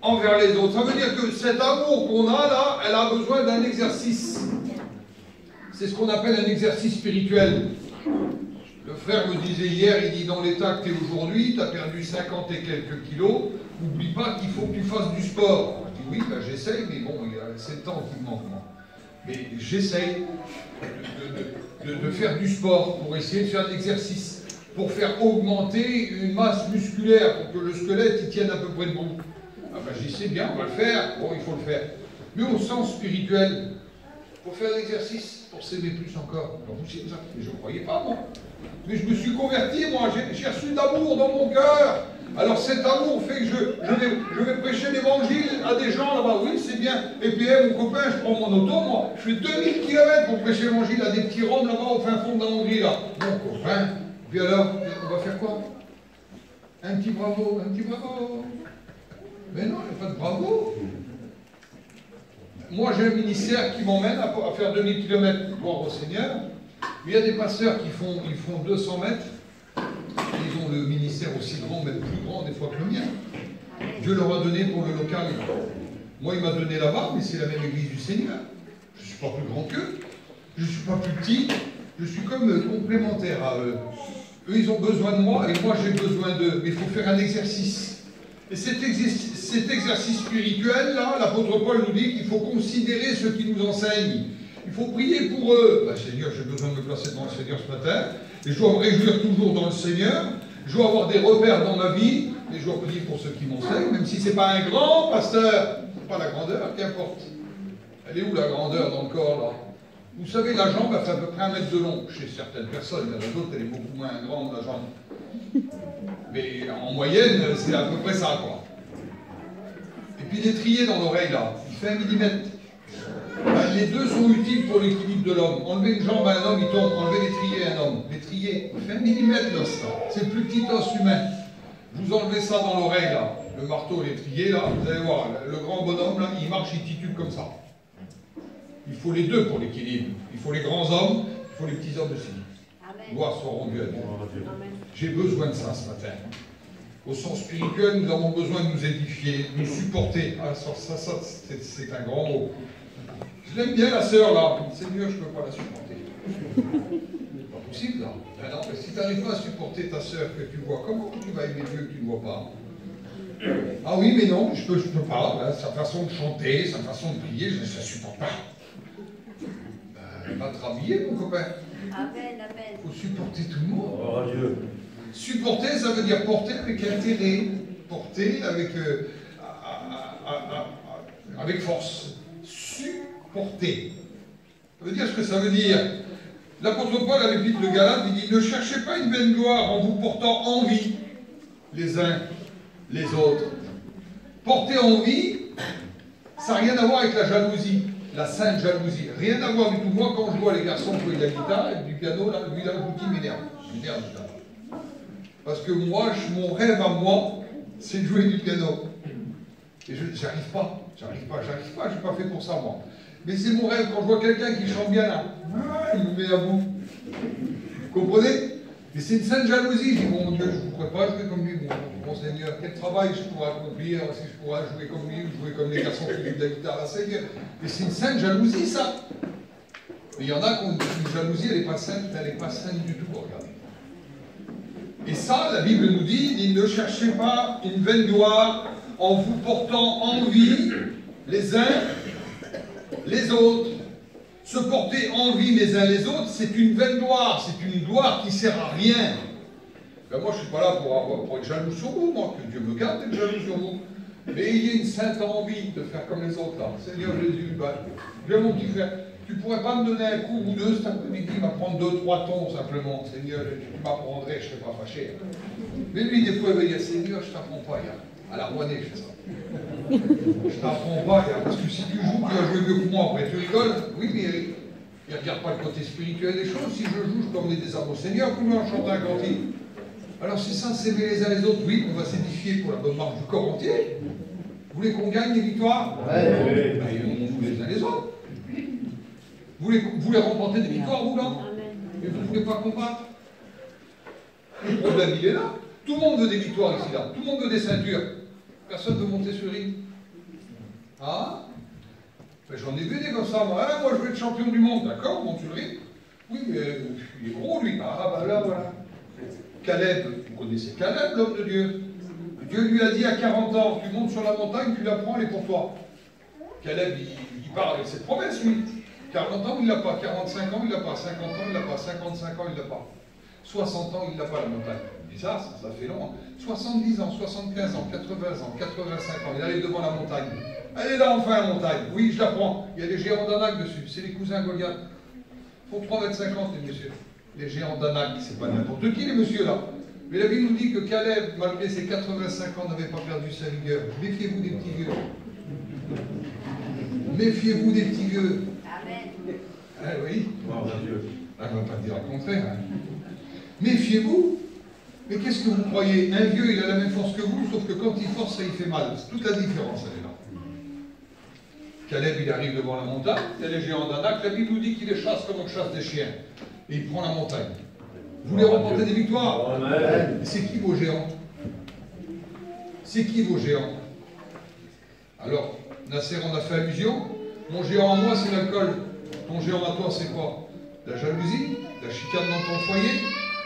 envers les autres. Ça veut dire que cet amour qu'on a là, elle a besoin d'un exercice. C'est ce qu'on appelle un exercice spirituel. Le frère me disait hier, il dit dans l'état que tu es aujourd'hui, tu as perdu 50 et quelques kilos, n'oublie pas qu'il faut que tu fasses du sport. Je dis oui, ben, j'essaye, mais bon, il y a 7 ans qui me manque moi. Mais j'essaye de faire du sport pour essayer de faire de l'exercice, pour faire augmenter une masse musculaire, pour que le squelette il tienne à peu près debout. Ah ben j'y sais bien, on va le faire, bon il faut le faire. Mais au sens spirituel, pour faire l'exercice, pour s'aimer plus encore. Alors, je ne croyais pas moi. Mais je me suis converti, moi, j'ai reçu d'amour dans mon cœur. Alors cet amour fait que je vais prêcher l'évangile à des gens là-bas, oui c'est bien. Et puis mon copain, je prends mon auto, moi, je fais 2000 km pour prêcher l'évangile à des petits roms là-bas au fin fond de la Hongrie là. Mon copain. Puis alors, on va faire quoi? Un petit bravo, un petit bravo. Mais non, il n'y a pas de bravo. Moi, j'ai un ministère qui m'emmène à faire 2000 km pour voir au Seigneur. Mais il y a des pasteurs qui font 200 mètres. Ils ont le ministère aussi grand, même plus grand des fois que le mien. Dieu leur a donné pour le local. Moi, il m'a donné là-bas, mais c'est la même église du Seigneur. Je ne suis pas plus grand qu'eux. Je ne suis pas plus petit. Je suis comme complémentaire à eux. Eux, ils ont besoin de moi et moi, j'ai besoin d'eux. Mais il faut faire un exercice. Et cet exercice spirituel, là, l'apôtre Paul nous dit qu'il faut considérer ce qu'ils nous enseignent. Il faut prier pour eux. Ben, Seigneur, j'ai besoin de me placer devant le Seigneur ce matin. Et je dois me réjouir toujours dans le Seigneur. Je dois avoir des repères dans ma vie. Et je dois prier pour ceux qui m'enseignent, même si ce n'est pas un grand pasteur. Pas la grandeur, qu'importe. Elle est où la grandeur dans le corps, là? Vous savez, la jambe, elle fait à peu près 1 mètre de long chez certaines personnes. Il y en a d'autres, elle est beaucoup moins grande, la jambe. Mais en moyenne, c'est à peu près ça, quoi. Et puis l'étrier dans l'oreille, là, il fait 1 millimètre. Ben, les deux sont utiles pour l'équilibre de l'homme. Enlever une jambe à un homme, il tombe. Enlever l'étrier à un homme. L'étrier, il fait 1 millimètre l'os, là. C'est le plus petit os humain. Vous enlevez ça dans l'oreille, là. Le marteau, l'étrier, là, vous allez voir, le grand bonhomme, là, il marche, il titube comme ça. Il faut les deux pour l'équilibre. Il faut les grands hommes, il faut les petits hommes aussi. Gloire soit rendue à Dieu. J'ai besoin de ça ce matin. Au sens spirituel, nous avons besoin de nous édifier, de nous supporter. Ah, ça c'est un grand mot. Je l'aime bien la sœur là. Seigneur, je ne peux pas la supporter. C'est pas possible là. Ben non, mais si tu n'arrives pas à supporter ta sœur que tu vois, comment tu vas aimer Dieu que tu ne vois pas? Ah oui, mais non, je peux pas. Là, sa façon de chanter, sa façon de prier, je ne la supporte pas. Va te rhabiller, mon copain. Amen, amen. Il faut supporter tout le monde. Oh, Dieu. Supporter, ça veut dire porter avec intérêt. Porter avec force. Supporter. Ça veut dire ce que ça veut dire. L'apôtre Paul à l'épître de Galates, il dit « Ne cherchez pas une vaine gloire en vous portant envie les uns les autres. » Porter envie, ça n'a rien à voir avec la jalousie. La sainte jalousie. Rien à voir du tout. Moi, quand je vois les garçons jouer de la guitare et du piano, là, lui, là, l'outil m'énerve. M'énerve, ça. Parce que moi, mon rêve à moi, c'est de jouer du piano. Et j'arrive pas. Je ne suis pas fait pour ça, moi. Mais c'est mon rêve. Quand je vois quelqu'un qui chante bien, là, il me met à bout. Vous comprenez? Et c'est une sainte jalousie. Je dis, mon Dieu, je ne pourrais pas jouer comme lui, mon Seigneur. Quel travail je pourrais accomplir si je pourrais jouer comme lui ou jouer comme les garçons qui jouent de la guitare à Seigneur. Mais c'est une sainte jalousie, ça. Mais il y en a qui ont une jalousie, elle n'est pas sainte du tout, regardez. Et ça, la Bible nous dit, ne cherchez pas une vaine gloire en vous portant envie les uns les autres. Se porter envie les uns les autres, c'est une vaine gloire, c'est une gloire qui ne sert à rien. Ben moi, je ne suis pas là pour être jaloux sur vous, moi, que Dieu me garde d'être jaloux sur vous. Mais il y a une sainte envie de faire comme les autres, là. Seigneur Jésus, ben, viens mon petit frère, tu ne pourrais pas me donner un coup ou deux cet après-midi, il va prendre 2-3 tons simplement. Seigneur, tu m'apprendrais, je ne serais pas fâché. Mais lui, des fois, il va dire, Seigneur, je ne t'apprends pas, il y a à la Rouennais, je fais ça. Je t'apprends pas, parce que si tu joues, tu vas jouer mieux que moi, après tu rigoles. Oui, mais il ne regarde pas le côté spirituel des choses. Si je joue comme des âmes au Seigneur, comment on chante un cantique? Alors c'est ça, s'aimer les uns les autres. Oui, on va s'édifier pour la bonne marche du corps entier. Vous voulez qu'on gagne des victoires? Ben, on joue les uns les autres. Vous voulez remporter des victoires, vous, là? Mais vous ne voulez pas combattre? Le problème, il est là. Tout le monde veut des victoires ici, là. Tout le monde veut des ceintures. Personne ne veut monter sur le ring. Ah? Ben, j'en ai vu des comme ça, moi. Ah, moi, je veux être champion du monde. D'accord, monte sur le ring. Oui, mais il est gros, lui. Ah, ben là, voilà. Caleb, vous connaissez Caleb, l'homme de Dieu. Dieu lui a dit à 40 ans, tu montes sur la montagne, tu la prends, elle est pour toi. Caleb, il part avec cette promesse, lui. 40 ans, il ne l'a pas. 45 ans, il ne l'a pas. 50 ans, il ne l'a pas. 55 ans, il ne l'a pas. 60 ans, il ne l'a pas, la montagne. Et ça fait long. 70 ans, 75 ans, 80 ans, 85 ans, il arrive devant la montagne. Elle est là enfin, la montagne. Oui, je la prends. Il y a des géants d'Anak dessus. C'est les cousins Goliath. Ils font 3,50 m, les messieurs. Les géants d'Anak, c'est pas n'importe qui, les messieurs, là. Mais la Bible nous dit que Caleb, malgré ses 85 ans, n'avait pas perdu sa vigueur. Méfiez-vous des petits vieux. Méfiez-vous des petits vieux. Amen. Ah oui. Ah, on ne va pas dire le contraire. Hein. Méfiez-vous. Mais qu'est-ce que vous croyez? Un vieux, il a la même force que vous, sauf que quand il force, ça il fait mal. C'est toute la différence, elle est là. Caleb, il arrive devant la montagne, il y a les géants d'Anak, la Bible nous dit qu'il les chasse comme on chasse des chiens. Et il prend la montagne. Vous voulez remporter des victoires? C'est qui vos géants? C'est qui vos géants? Alors, Nasser en a fait allusion. Mon géant à moi, c'est l'alcool. Ton géant à toi, c'est quoi? La jalousie, la chicane dans ton foyer,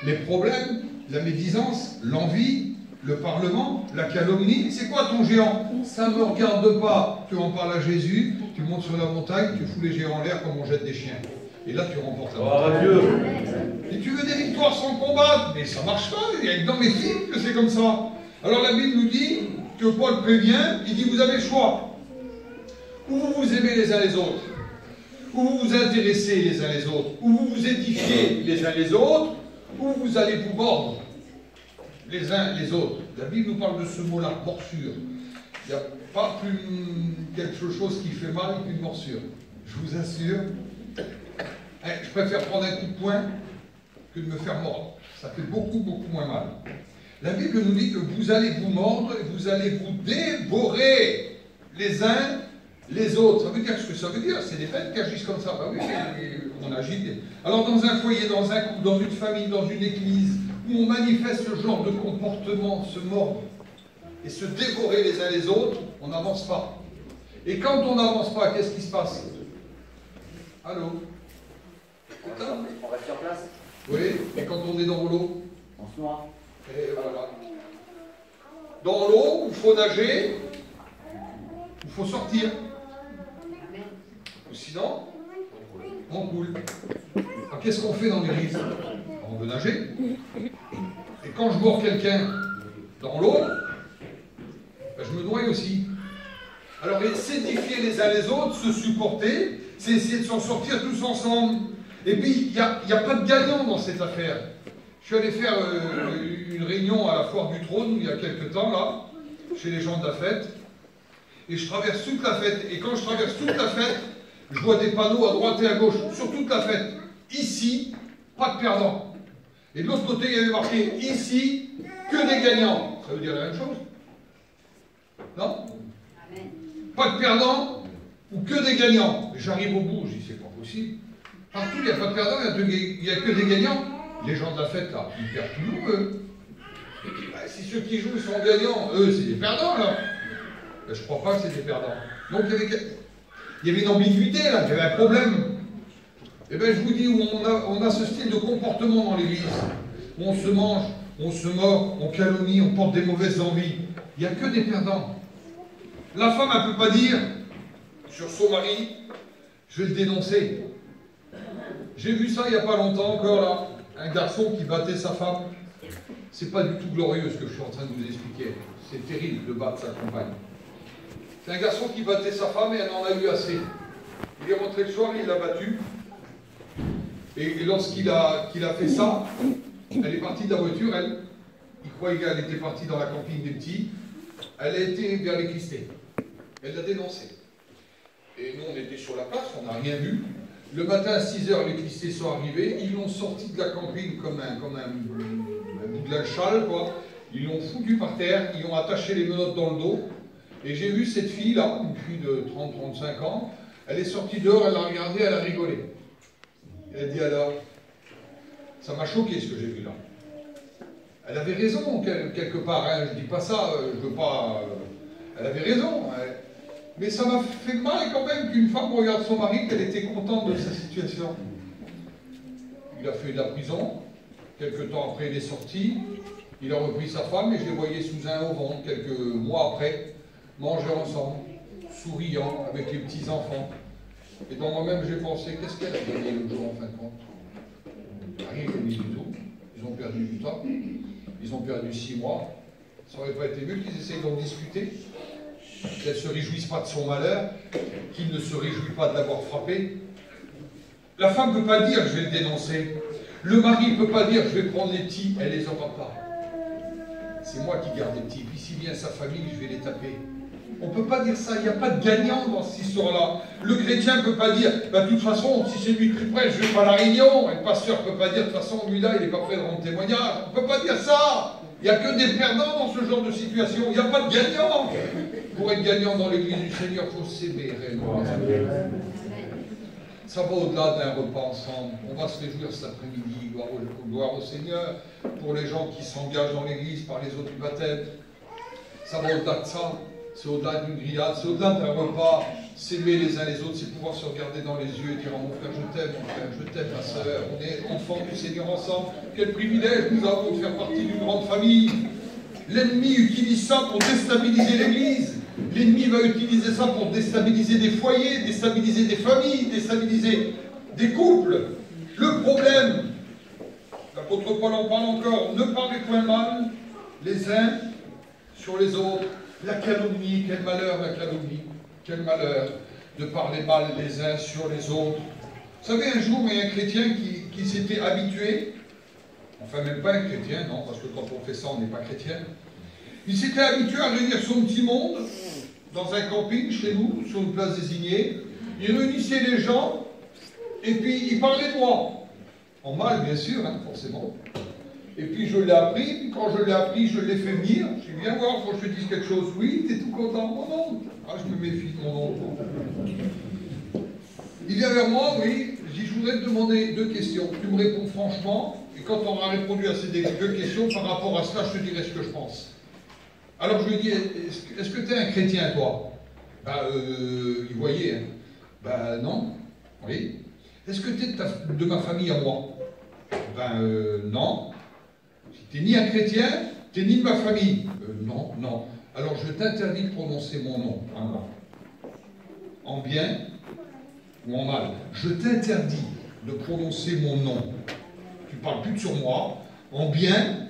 les problèmes, la médisance, l'envie, le parlement, la calomnie. C'est quoi ton géant? Ça ne me regarde pas. Tu en parles à Jésus, tu montes sur la montagne, tu fous les géants en l'air comme on jette des chiens. Et là, tu remportes la montagne. Et tu veux des victoires sans combattre? Mais ça ne marche pas. Il y a dans mes films que c'est comme ça. Alors la Bible nous dit que Paul prévient, il dit, vous avez le choix. Ou vous vous aimez les uns les autres, ou vous vous intéressez les uns les autres, ou vous vous édifiez les uns les autres, ou vous allez vous mordre les uns les autres. La Bible nous parle de ce mot-là, morsure. Il n'y a pas plus quelque chose qui fait mal qu'une morsure. Je vous assure. Je préfère prendre un coup de poing que de me faire mordre. Ça fait beaucoup, beaucoup moins mal. La Bible nous dit que vous allez vous mordre et vous allez vous dévorer les uns les autres. Ça veut dire ce que ça veut dire. C'est des bêtes qui agissent comme ça. Ben oui, on agit. Alors dans un foyer, dans un couple, dans une famille, dans une église, où on manifeste ce genre de comportement, se mordre et se dévorer les uns les autres, on n'avance pas. Et quand on n'avance pas, qu'est-ce qui se passe? Allô? On reste sur place. Oui, et quand on est dans l'eau? On se noie. Et voilà. Dans l'eau, il faut nager, il faut sortir. Ou sinon, on coule. Alors qu'est-ce qu'on fait dans l'église? On veut nager. Et quand je mords quelqu'un dans l'eau, ben je me noie aussi. Alors s'édifier les uns les autres, se supporter, c'est essayer de s'en sortir tous ensemble. Et puis, il n'y a pas de gagnant dans cette affaire. Je suis allé faire une réunion à la Foire du Trône, il y a quelques temps, là, chez les gens de la fête. Et je traverse toute la fête. Et quand je traverse toute la fête, je vois des panneaux à droite et à gauche, sur toute la fête. Ici, pas de perdants. Et de l'autre côté, il y avait marqué, ici, que des gagnants. Ça veut dire la même chose? Non? Pas de perdants ou que des gagnants. J'arrive au bout, je dis, c'est pas possible. Partout, il n'y a pas de perdants, il n'y a que des gagnants. Les gens de la fête, là, ils perdent toujours, eux. Ben, si ceux qui jouent sont gagnants, eux, c'est des perdants, là. Ben, je ne crois pas que c'est des perdants. Donc, il y avait une ambiguïté, là, il y avait un problème. Eh bien, je vous dis, où on a ce style de comportement dans l'Église, où on se mange, on se mord, on calomnie, on porte des mauvaises envies. Il n'y a que des perdants. La femme, elle ne peut pas dire sur son mari, je vais le dénoncer. J'ai vu ça il n'y a pas longtemps encore, là. Un garçon qui battait sa femme. C'est pas du tout glorieux ce que je suis en train de vous expliquer. C'est terrible de battre sa compagne. C'est un garçon qui battait sa femme et elle en a eu assez. Il est rentré le soir, il l'a battue. Et lorsqu'il a fait ça, elle est partie de la voiture, il croyait qu'elle était partie dans la camping des petits. Elle a été vers les Clistés. Elle l'a dénoncé. Et nous, on était sur la place, on n'a rien vu. Le matin à 6 h, les Clistés sont arrivés. Ils l'ont sorti de la camping comme un bout de châle, quoi. Ils l'ont foutu par terre, ils ont attaché les menottes dans le dos. Et j'ai vu cette fille-là, une fille de 30-35 ans, elle est sortie dehors, elle l'a regardé, elle a rigolé. Elle a dit alors, ça m'a choqué ce que j'ai vu là. Elle avait raison, quelque part, hein. Je ne dis pas ça, je veux pas... elle avait raison, hein. Mais ça m'a fait mal quand même qu'une femme regarde son mari, qu'elle était contente de sa situation. Il a fait de la prison, quelques temps après il est sorti, il a repris sa femme et je les voyais sous un auvent, quelques mois après, manger ensemble, souriant, avec les petits-enfants. Et dans moi-même j'ai pensé, qu'est-ce qu'elle a gagné l'autre jour en fin de compte? Rien gagné du tout. Ils ont perdu du temps, ils ont perdu 6 mois. Ça n'aurait pas été mieux qu'ils essayent d'en discuter? Qu'elle ne se réjouisse pas de son malheur, qu'il ne se réjouit pas de l'avoir frappé. La femme ne peut pas dire je vais le dénoncer. Le mari ne peut pas dire je vais prendre les petits, elle ne les aura pas. C'est moi qui garde les petits, puis s'il vient sa famille, je vais les taper. On ne peut pas dire ça, il n'y a pas de gagnant dans cette histoire-là. Le chrétien ne peut pas dire, bah, de toute façon, si c'est lui qui prêche, je ne vais pas à la réunion. Et le pasteur ne peut pas dire, de toute façon, lui-là, il n'est pas prêt de rendre témoignage. On ne peut pas dire ça. Il n'y a que des perdants dans ce genre de situation. Il n'y a pas de gagnant. Pour être gagnant dans l'église du Seigneur, il faut s'aimer réellement. Ça va au-delà d'un repas ensemble. On va se réjouir cet après-midi, gloire au Seigneur, pour les gens qui s'engagent dans l'église par les eaux du baptême. Ça va au-delà de ça. C'est au-delà d'une grillade, c'est au-delà d'un repas. S'aimer les uns les autres, c'est pouvoir se regarder dans les yeux et dire oh, mon frère, je t'aime, ma soeur. On est enfants du Seigneur ensemble. Quel privilège nous avons de faire partie d'une grande famille. L'ennemi utilise ça pour déstabiliser l'Église. L'ennemi va utiliser ça pour déstabiliser des foyers, déstabiliser des familles, déstabiliser des couples. Le problème, l'apôtre Paul en parle encore, ne parlez point mal les uns sur les autres. La calomnie, quel malheur la calomnie, quel malheur de parler mal les uns sur les autres. Vous savez, un jour, il y a un chrétien qui s'était habitué, enfin même pas un chrétien, non, parce que quand on fait ça, on n'est pas chrétien. Il s'était habitué à réunir son petit monde dans un camping chez nous, sur une place désignée. Il réunissait les gens et puis il parlait de moi. En mal, bien sûr, hein, forcément. Et puis je l'ai appris, puis quand je l'ai appris, je l'ai fait venir. Je lui ai dit, viens voir, faut que je te dise quelque chose. Oui, t'es tout content, mon oncle. Ah, je me méfie de mon oncle. Il vient vers moi, oui. Je dis, je voudrais te demander 2 questions. Tu me réponds franchement, et quand on aura répondu à ces 2 questions, par rapport à cela, je te dirai ce que je pense. Alors je lui ai dit, est-ce que tu es un chrétien, toi? Il voyait, hein. Non. Oui. Est-ce que tu es de ma famille à moi? Non. Tu n'es ni un chrétien, tu n'es ni de ma famille. Non, non. Alors je t'interdis de prononcer mon nom à moi. En bien ou en mal. Je t'interdis de prononcer mon nom. Tu ne parles plus sur moi, en bien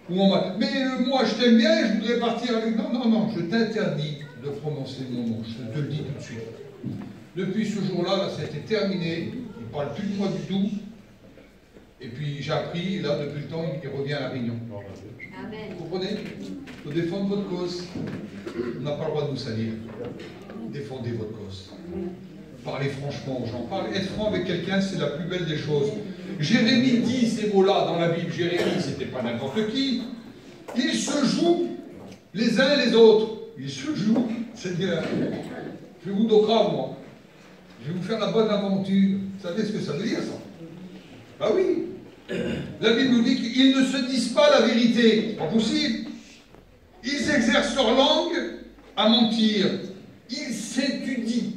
ou en mal. Mais moi je t'aime bien, je voudrais partir avec... Non, non, non, je t'interdis de prononcer mon nom. Je te le dis tout de suite. Depuis ce jour-là, là, ça a été terminé. Il ne parle plus de moi du tout. Et puis j'ai appris, là, depuis le temps, il revient à la réunion. Amen. Vous comprenez? Il faut défendre votre cause. On n'a pas le droit de nous salir. Défendez votre cause. Parlez franchement aux gens. Être franc avec quelqu'un, c'est la plus belle des choses. Jérémie dit ces mots-là dans la Bible. Jérémie, c'était pas n'importe qui. Ils se jouent les uns les autres. Ils se jouent. Seigneur, je vais vous docrer, moi. Je vais vous faire la bonne aventure. Vous savez ce que ça veut dire, ça? Bah oui. La Bible nous dit qu'ils ne se disent pas la vérité. C'est pas possible. Ils exercent leur langue à mentir. Ils s'étudient.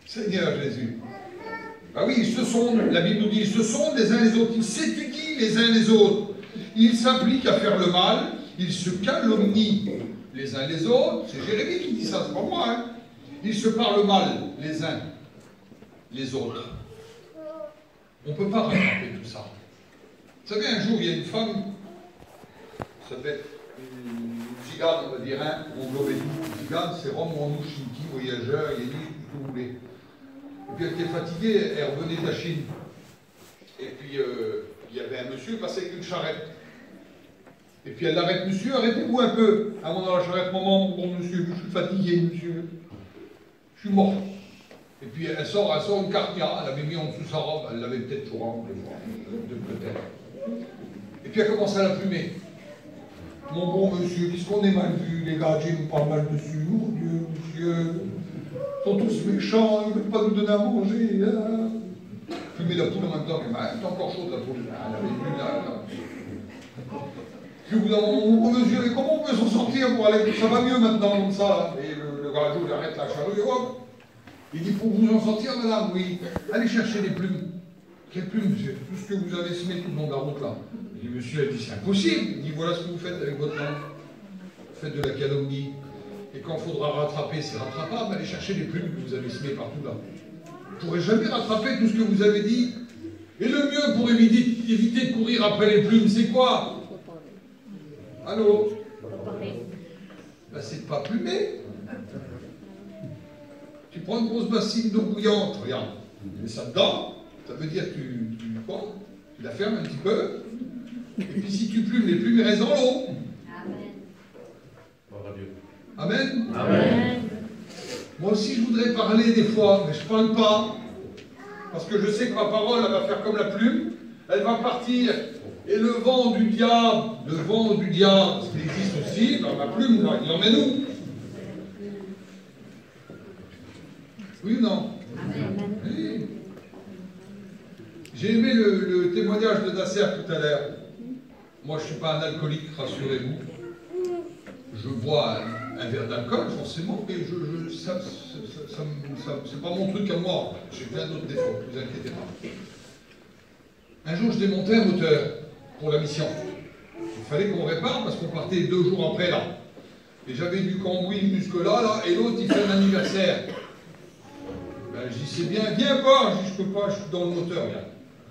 Seigneur Jésus. Ah oui, ils se sondent. La Bible nous dit ils se sondent les uns les autres. Ils s'étudient les uns les autres. Ils s'appliquent à faire le mal. Ils se calomnient les uns les autres. C'est Jérémie qui dit ça, c'est pas moi. Hein. Ils se parlent mal les uns les autres. On ne peut pas rattraper tout ça. Vous savez, un jour, il y a une femme, ça s'appelle une zigane, on va dire, hein, monglovénie. Zigane, c'est Rome, Mandou, Shinki, voyageur, Yéni, tout ce que vous voulez. Et puis elle était fatiguée, elle revenait de la Chine. Et puis il y avait un monsieur qui passait avec une charrette. Et puis elle l'arrête, monsieur, arrêtez-vous un peu. Avant dans la charrette, maman, bon monsieur, je suis fatigué, monsieur. Je suis mort. Et puis elle sort une carnia, elle avait mis en dessous sa robe, elle l'avait peut-être toujours en peut-être. Et puis elle commence à la plumer. Mon bon monsieur, qu'est-ce qu'on est mal vu, les gars, j'ai nous parle mal dessus, mon Dieu, monsieur. Ils sont tous méchants, ils ne veulent pas nous donner à manger. Hein. Plumer la poule en même temps, mais c'est encore chaude la poule. Elle avait vu là. Puis au bout d'un moment, mon bon monsieur, mais comment on peut s'en sortir pour aller, ça va mieux maintenant comme ça. Et le garagou, il arrête la charrue, hop. Il dit, pour vous en sortir, madame, oui, allez chercher des plumes. Quelles plumes, monsieur? Tout ce que vous avez semé tout le long de la route, là. Il dit, monsieur, elle dit, c'est impossible. Il dit, voilà ce que vous faites avec votre langue. Vous faites de la calomnie. Et quand il faudra rattraper, c'est rattrapable. Allez chercher des plumes que vous avez semées partout, là. Vous ne pourrez jamais rattraper tout ce que vous avez dit. Et le mieux pour éviter de courir après les plumes, c'est quoi? Allô? Ben, c'est de ne pas plumer. Tu prends une grosse bassine d'eau bouillante, regarde, tu mets ça dedans, ça veut dire que tu la fermes un petit peu, et puis si tu plumes, les plumes restent dans l'eau. Amen. Amen. Amen. Moi aussi je voudrais parler des fois, mais je ne parle pas, parce que je sais que ma parole, elle va faire comme la plume, elle va partir, et le vent du diable, parce qu'il existe aussi, ben, ma plume, là, il emmène où? Oui ou non? Oui. J'ai aimé le témoignage de Nasser tout à l'heure. Moi, je ne suis pas un alcoolique, rassurez-vous. Je bois un verre d'alcool, forcément, mais c'est pas mon truc à moi. J'ai plein d'autres défauts, ne vous inquiétez pas. Un jour, je démontais un moteur pour la mission. Il fallait qu'on répare parce qu'on partait 2 jours après, là. Et j'avais du cambouis jusque-là, là, et l'autre, il fait un anniversaire. Ben, je dis, c'est bien, viens voir. Je dis, je peux pas, je suis dans le moteur, viens.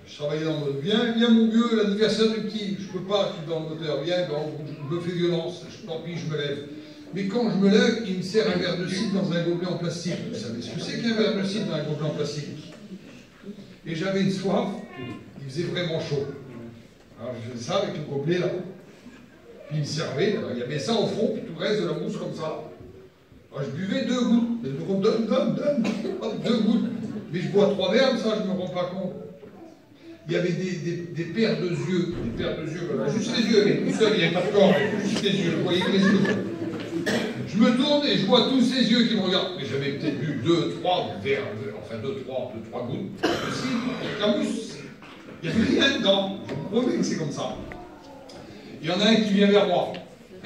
Je travaillais dans le moteur. Viens mon vieux, l'anniversaire du petit. Je peux pas, je suis dans le moteur. Viens, ben, je me fais violence. Tant pis, je me lève. Mais quand je me lève, il me sert un verre de cidre dans un gobelet en plastique. Vous savez ce que c'est qu'un verre de cidre dans un gobelet en plastique? Et j'avais une soif, il faisait vraiment chaud. Alors je faisais ça avec le gobelet là. Puis il me servait, alors, il y avait ça au fond, puis tout le reste de la mousse comme ça. Alors, je buvais 2 gouttes. Je me donne, hop, 2 gouttes. Mais je bois 3 verres, ça, je ne me rends pas compte. Il y avait des paires de yeux, voilà, juste les yeux, mais tout seul, il n'y avait pas de corps, juste les yeux, je voyais les yeux. Je me tourne et je vois tous ces yeux qui me regardent. Mais j'avais peut-être bu 2-3 verres, enfin 2-3 gouttes. Aussi, la mousse, il n'y avait rien dedans. Je vous promets que c'est comme ça. Il y en a un qui vient vers moi,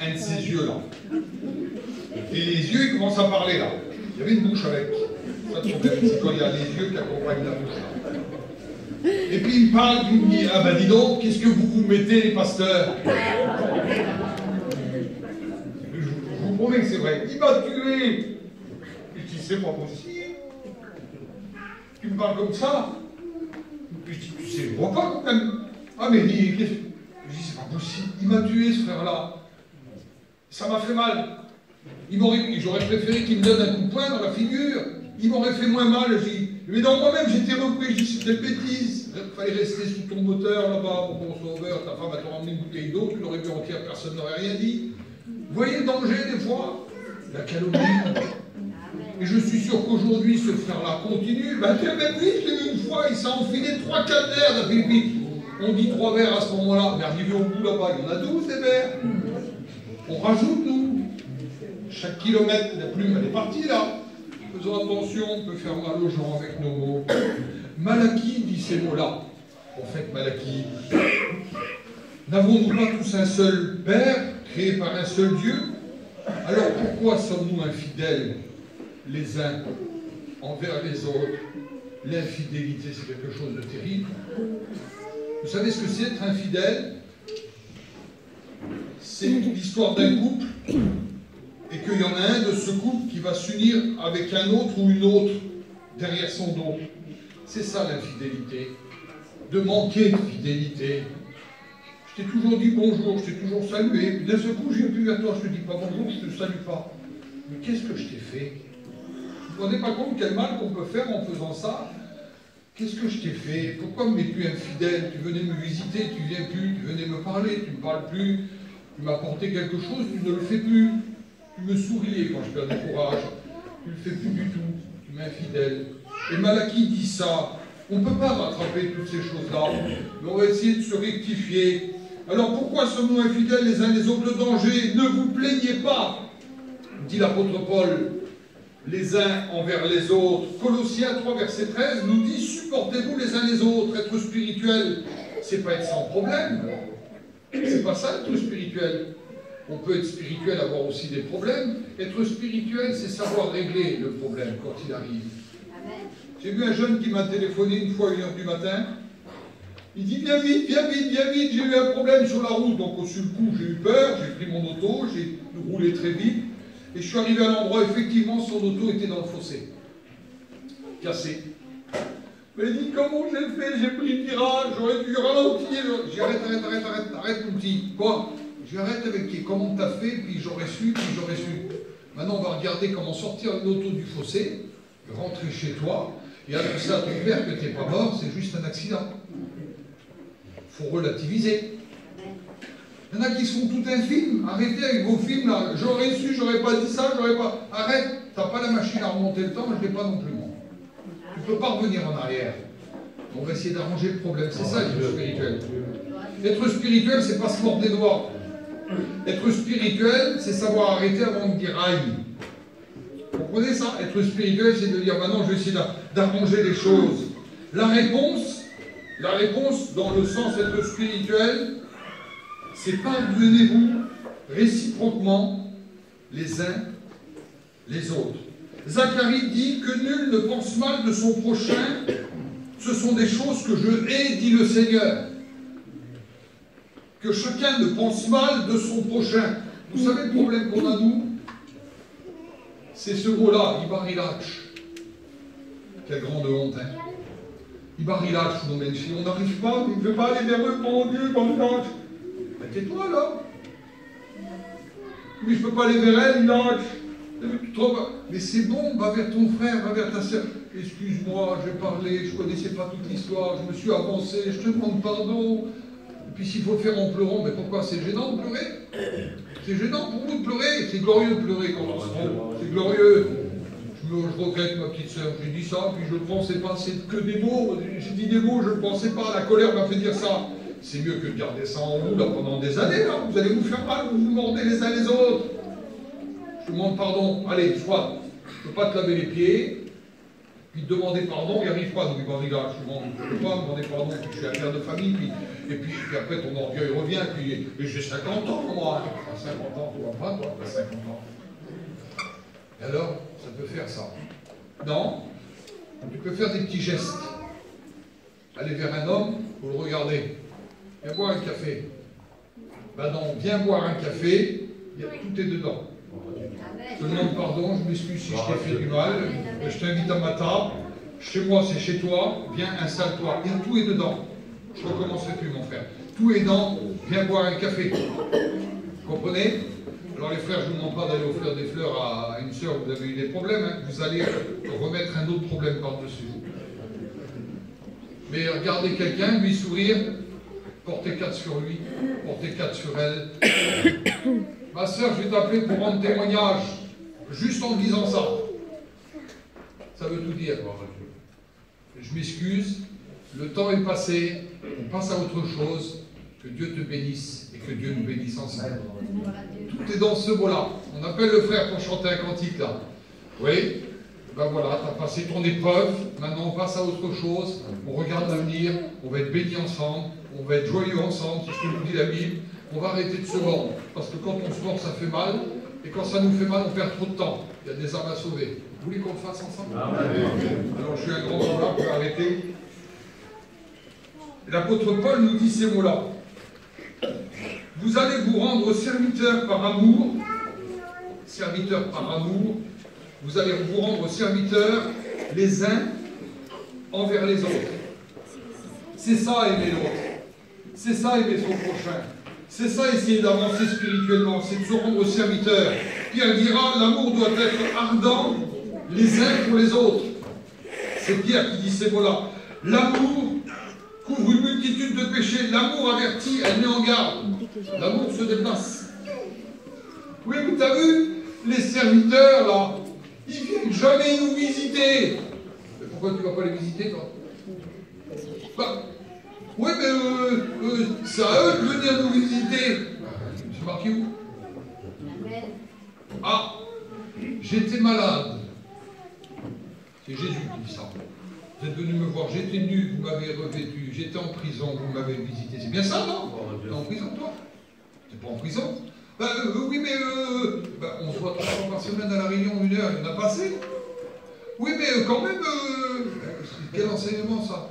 un de ces yeux-là. Et les yeux, ils commencent à parler là. Il y avait une bouche avec. Pas de problème, c'est quand il y a les yeux qui accompagnent la bouche là. Et puis il me parle, il me dit, ah ben dis donc, qu'est-ce que vous mettez les pasteurs? Je vous promets que c'est vrai. Il m'a tué. Je dis, c'est pas possible. Tu me parles comme ça? Je dis, tu sais, vois pas quand même. Ah mais qu'est-ce que... Je dis, c'est pas possible. Il m'a tué ce frère-là. Ça m'a fait mal. J'aurais préféré qu'il me donne un coup de poing dans la figure. Il m'aurait fait moins mal. Mais dans moi-même, j'étais repris. Je dis, c'est des bêtises. Il fallait rester sous ton moteur là-bas, mon bon sauveur. Ta femme a te ramené une bouteille d'eau. Tu l'aurais bu entière, personne n'aurait rien dit. Vous voyez le danger des fois? La calomnie. Et je suis sûr qu'aujourd'hui, ce frère-là continue. Ben, même lui, je l'ai vu une fois, il s'est enfilé 3-4 verres de pipi. On dit 3 verres à ce moment-là. Mais arrivé au bout là-bas, il y en a 12 des verres. On rajoute, nous. Chaque kilomètre, la plume, elle est partie là. Faisons attention, on peut faire mal aux gens avec nos mots. Malachie dit ces mots-là. Prophète Malachie. N'avons-nous pas tous un seul Père, créé par un seul Dieu? Alors pourquoi sommes-nous infidèles les uns envers les autres? L'infidélité, c'est quelque chose de terrible. Vous savez ce que c'est être infidèle? c'est l'histoire d'un couple et qu'il y en a un de ce couple qui va s'unir avec un autre ou une autre derrière son dos. C'est ça l'infidélité. De manquer de fidélité. Je t'ai toujours dit bonjour, je t'ai toujours salué, puis d'un seul coup, je viens plus vers toi, je te dis pas bonjour, je te salue pas. Mais qu'est-ce que je t'ai fait? Vous ne vous rendez pas compte quel mal qu'on peut faire en faisant ça? Qu'est-ce que je t'ai fait? Pourquoi me mets-tu infidèle? Tu venais me visiter, tu viens plus, tu venais me parler, tu ne me parles plus, tu m'apportais quelque chose, tu ne le fais plus. Tu me souriais quand je perds du courage, tu ne le fais plus du tout, tu m'es infidèle. Et Malachie dit ça. On ne peut pas rattraper toutes ces choses-là, mais on va essayer de se rectifier. Alors pourquoi sommes-nous infidèles les uns les autres? Le danger, ne vous plaignez pas, dit l'apôtre Paul, les uns envers les autres. Colossiens 3, verset 13 nous dit, supportez-vous les uns les autres. Être spirituel, c'est pas être sans problème. C'est pas ça être spirituel. On peut être spirituel, avoir aussi des problèmes. Être spirituel, c'est savoir régler le problème quand il arrive. J'ai vu un jeune qui m'a téléphoné une fois à 1h du matin. Il dit, viens vite, viens vite, viens vite, j'ai eu un problème sur la route. Donc au sur le coup, j'ai eu peur, j'ai pris mon auto, j'ai roulé très vite. Et je suis arrivé à l'endroit, effectivement, son auto était dans le fossé. Cassé. Mais il dit, comment j'ai fait? J'ai pris le virage, j'aurais dû ralentir. J'ai dit, arrête mon petit. Quoi? J'arrête avec qui? Comment t'as fait? Puis j'aurais su. Maintenant, on va regarder comment sortir l'auto du fossé, rentrer chez toi, et avec ça, ton père que t'es pas mort, c'est juste un accident. Faut relativiser. Il y en a qui se font tout un film. Arrêtez avec vos films là. J'aurais su, j'aurais pas dit ça, j'aurais pas. Arrête, t'as pas la machine à remonter le temps, je l'ai pas non plus moi. Tu peux pas revenir en arrière. On va essayer d'arranger le problème. C'est ça être spirituel. Être spirituel, c'est pas se mordre des doigts. Être spirituel, c'est savoir arrêter avant de dire aïe. Vous comprenez ça? Être spirituel, c'est de dire maintenant je vais essayer d'arranger les choses. La réponse dans le sens d'être spirituel, c'est pardonnez-vous réciproquement les uns les autres. Zacharie dit que nul ne pense mal de son prochain, ce sont des choses que je hais, dit le Seigneur. Que chacun ne pense mal de son prochain. Vous savez le problème qu'on a nous? C'est ce mot-là, Ibarilach. Quelle grande honte, hein? Ibarilach, nos menchis. On n'arrive pas, on ne veut pas aller vers eux, mon Dieu, comme ça. Mais tais-toi là. Mais je ne peux pas aller vers elle, Ilach. Mais c'est bon, va vers ton frère, va vers ta sœur. Excuse-moi, j'ai parlé, je ne connaissais pas toute l'histoire, je me suis avancé, je te demande pardon. Et puis s'il faut le faire en pleurant, mais pourquoi? C'est gênant de pleurer? C'est gênant pour vous de pleurer. C'est glorieux de pleurer quand on se trompe. C'est glorieux. Je regrette ma petite sœur, j'ai dit ça, puis je ne pensais pas, c'est que des mots. J'ai dit des mots, je ne pensais pas, la colère m'a fait dire ça. C'est mieux que de garder ça en vous là, pendant des années. Là. Vous allez vous faire mal, vous vous mordez les uns les autres. Je demande pardon. Allez, soit, je ne peux pas te laver les pieds, puis te demander pardon, il n'y arrive pas. Donc, je ne peux pas demander pardon, puis je suis un père de famille, et puis après ton orgueil revient, puis j'ai 50 ans, moi. 50 ans, toi, pas toi, t'as 50 ans. Et alors, ça peut faire ça. Non, tu peux faire des petits gestes. Aller vers un homme, pour le regarder. Viens boire un café. Ben non, viens boire un café, tout est dedans. Je te demande pardon, je m'excuse si je t'ai fait du mal, je t'invite à ma table, chez moi c'est chez toi, viens, installe-toi, tout est dedans. Je ne recommencerai plus mon frère. Tout est dedans, viens boire un café. Vous comprenez? Alors les frères, je ne vous demande pas d'aller offrir des fleurs à une sœur, vous avez eu des problèmes, hein, vous allez remettre un autre problème par-dessus. Mais regardez quelqu'un, lui sourire, portez 4 sur lui, portez 4 sur elle. Ma sœur, je vais t'appeler pour rendre témoignage, juste en disant ça. Ça veut tout dire. Je m'excuse, le temps est passé, on passe à autre chose, que Dieu te bénisse et que Dieu nous bénisse ensemble. Tout est dans ce mot-là. On appelle le frère pour chanter un cantique là. Oui? Ben voilà, tu as passé ton épreuve, maintenant on passe à autre chose, on regarde l'avenir, on va être bénis ensemble, on va être joyeux ensemble, c'est ce que nous dit la Bible. On va arrêter de se mordre, parce que quand on se mord, ça fait mal, et quand ça nous fait mal, on perd trop de temps. Il y a des âmes à sauver. Vous voulez qu'on le fasse ensemble? Alors je suis un grand joueur, on peut arrêter. L'apôtre Paul nous dit ces mots-là. vous allez vous rendre serviteurs par amour. Serviteurs par amour. Vous allez vous rendre serviteurs les uns envers les autres. C'est ça aimer l'autre. C'est ça aimer son prochain. C'est ça essayer d'avancer spirituellement. C'est de se rendre serviteur. Pierre dira, l'amour doit être ardent les uns pour les autres. C'est Pierre qui dit ces mots-là. L'amour couvre une multitude de péchés. L'amour avertit, elle met en garde. L'amour se déplace. Oui, mais t'as vu, les serviteurs, là, ils viennent jamais nous visiter. Mais pourquoi tu ne vas pas les visiter, toi? Bah, oui, mais c'est à eux de venir nous visiter. C'est marqué où? Ah, j'étais malade. C'est Jésus qui dit ça. Vous êtes venu me voir, j'étais nu, vous m'avez revêtu, j'étais en prison, vous m'avez visité. C'est bien ça, non? T'es en prison, toi? T'es pas en prison? Oui, mais on se voit 3 fois par semaine à la réunion, 1 heure, il y en a pas assez. Oui, mais quand même, quel enseignement ça?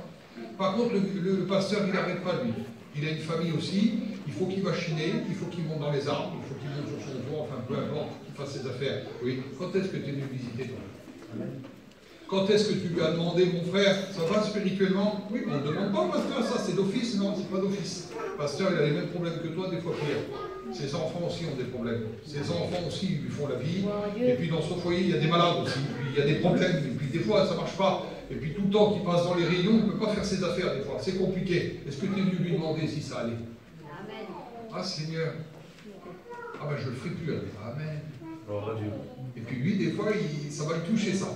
Par contre, le pasteur, il n'arrête pas lui. Il a une famille aussi, il faut qu'il va chiner, il faut qu'il monte dans les arbres, il faut qu'il monte sur son toit, enfin peu importe, qu'il fasse ses affaires. Oui, quand est-ce que tu es venu visiter toi? Quand est-ce que tu lui as demandé, mon frère, ça va spirituellement? Oui, mais on ne demande pas au pasteur, ça c'est d'office? Non, c'est pas d'office. Le pasteur, il a les mêmes problèmes que toi, des fois pire. Ses enfants aussi ont des problèmes. Ses enfants aussi lui font la vie. Et puis dans son foyer, il y a des malades aussi. Et puis il y a des problèmes. Et puis des fois, ça ne marche pas. Et puis tout le temps qu'il passe dans les rayons, il ne peut pas faire ses affaires des fois. C'est compliqué. Est-ce que tu es venu lui demander si ça allait? Amen. Ah Seigneur. Ah ben je le ferai plus. Amen. Et puis lui, des fois, ça va le toucher ça.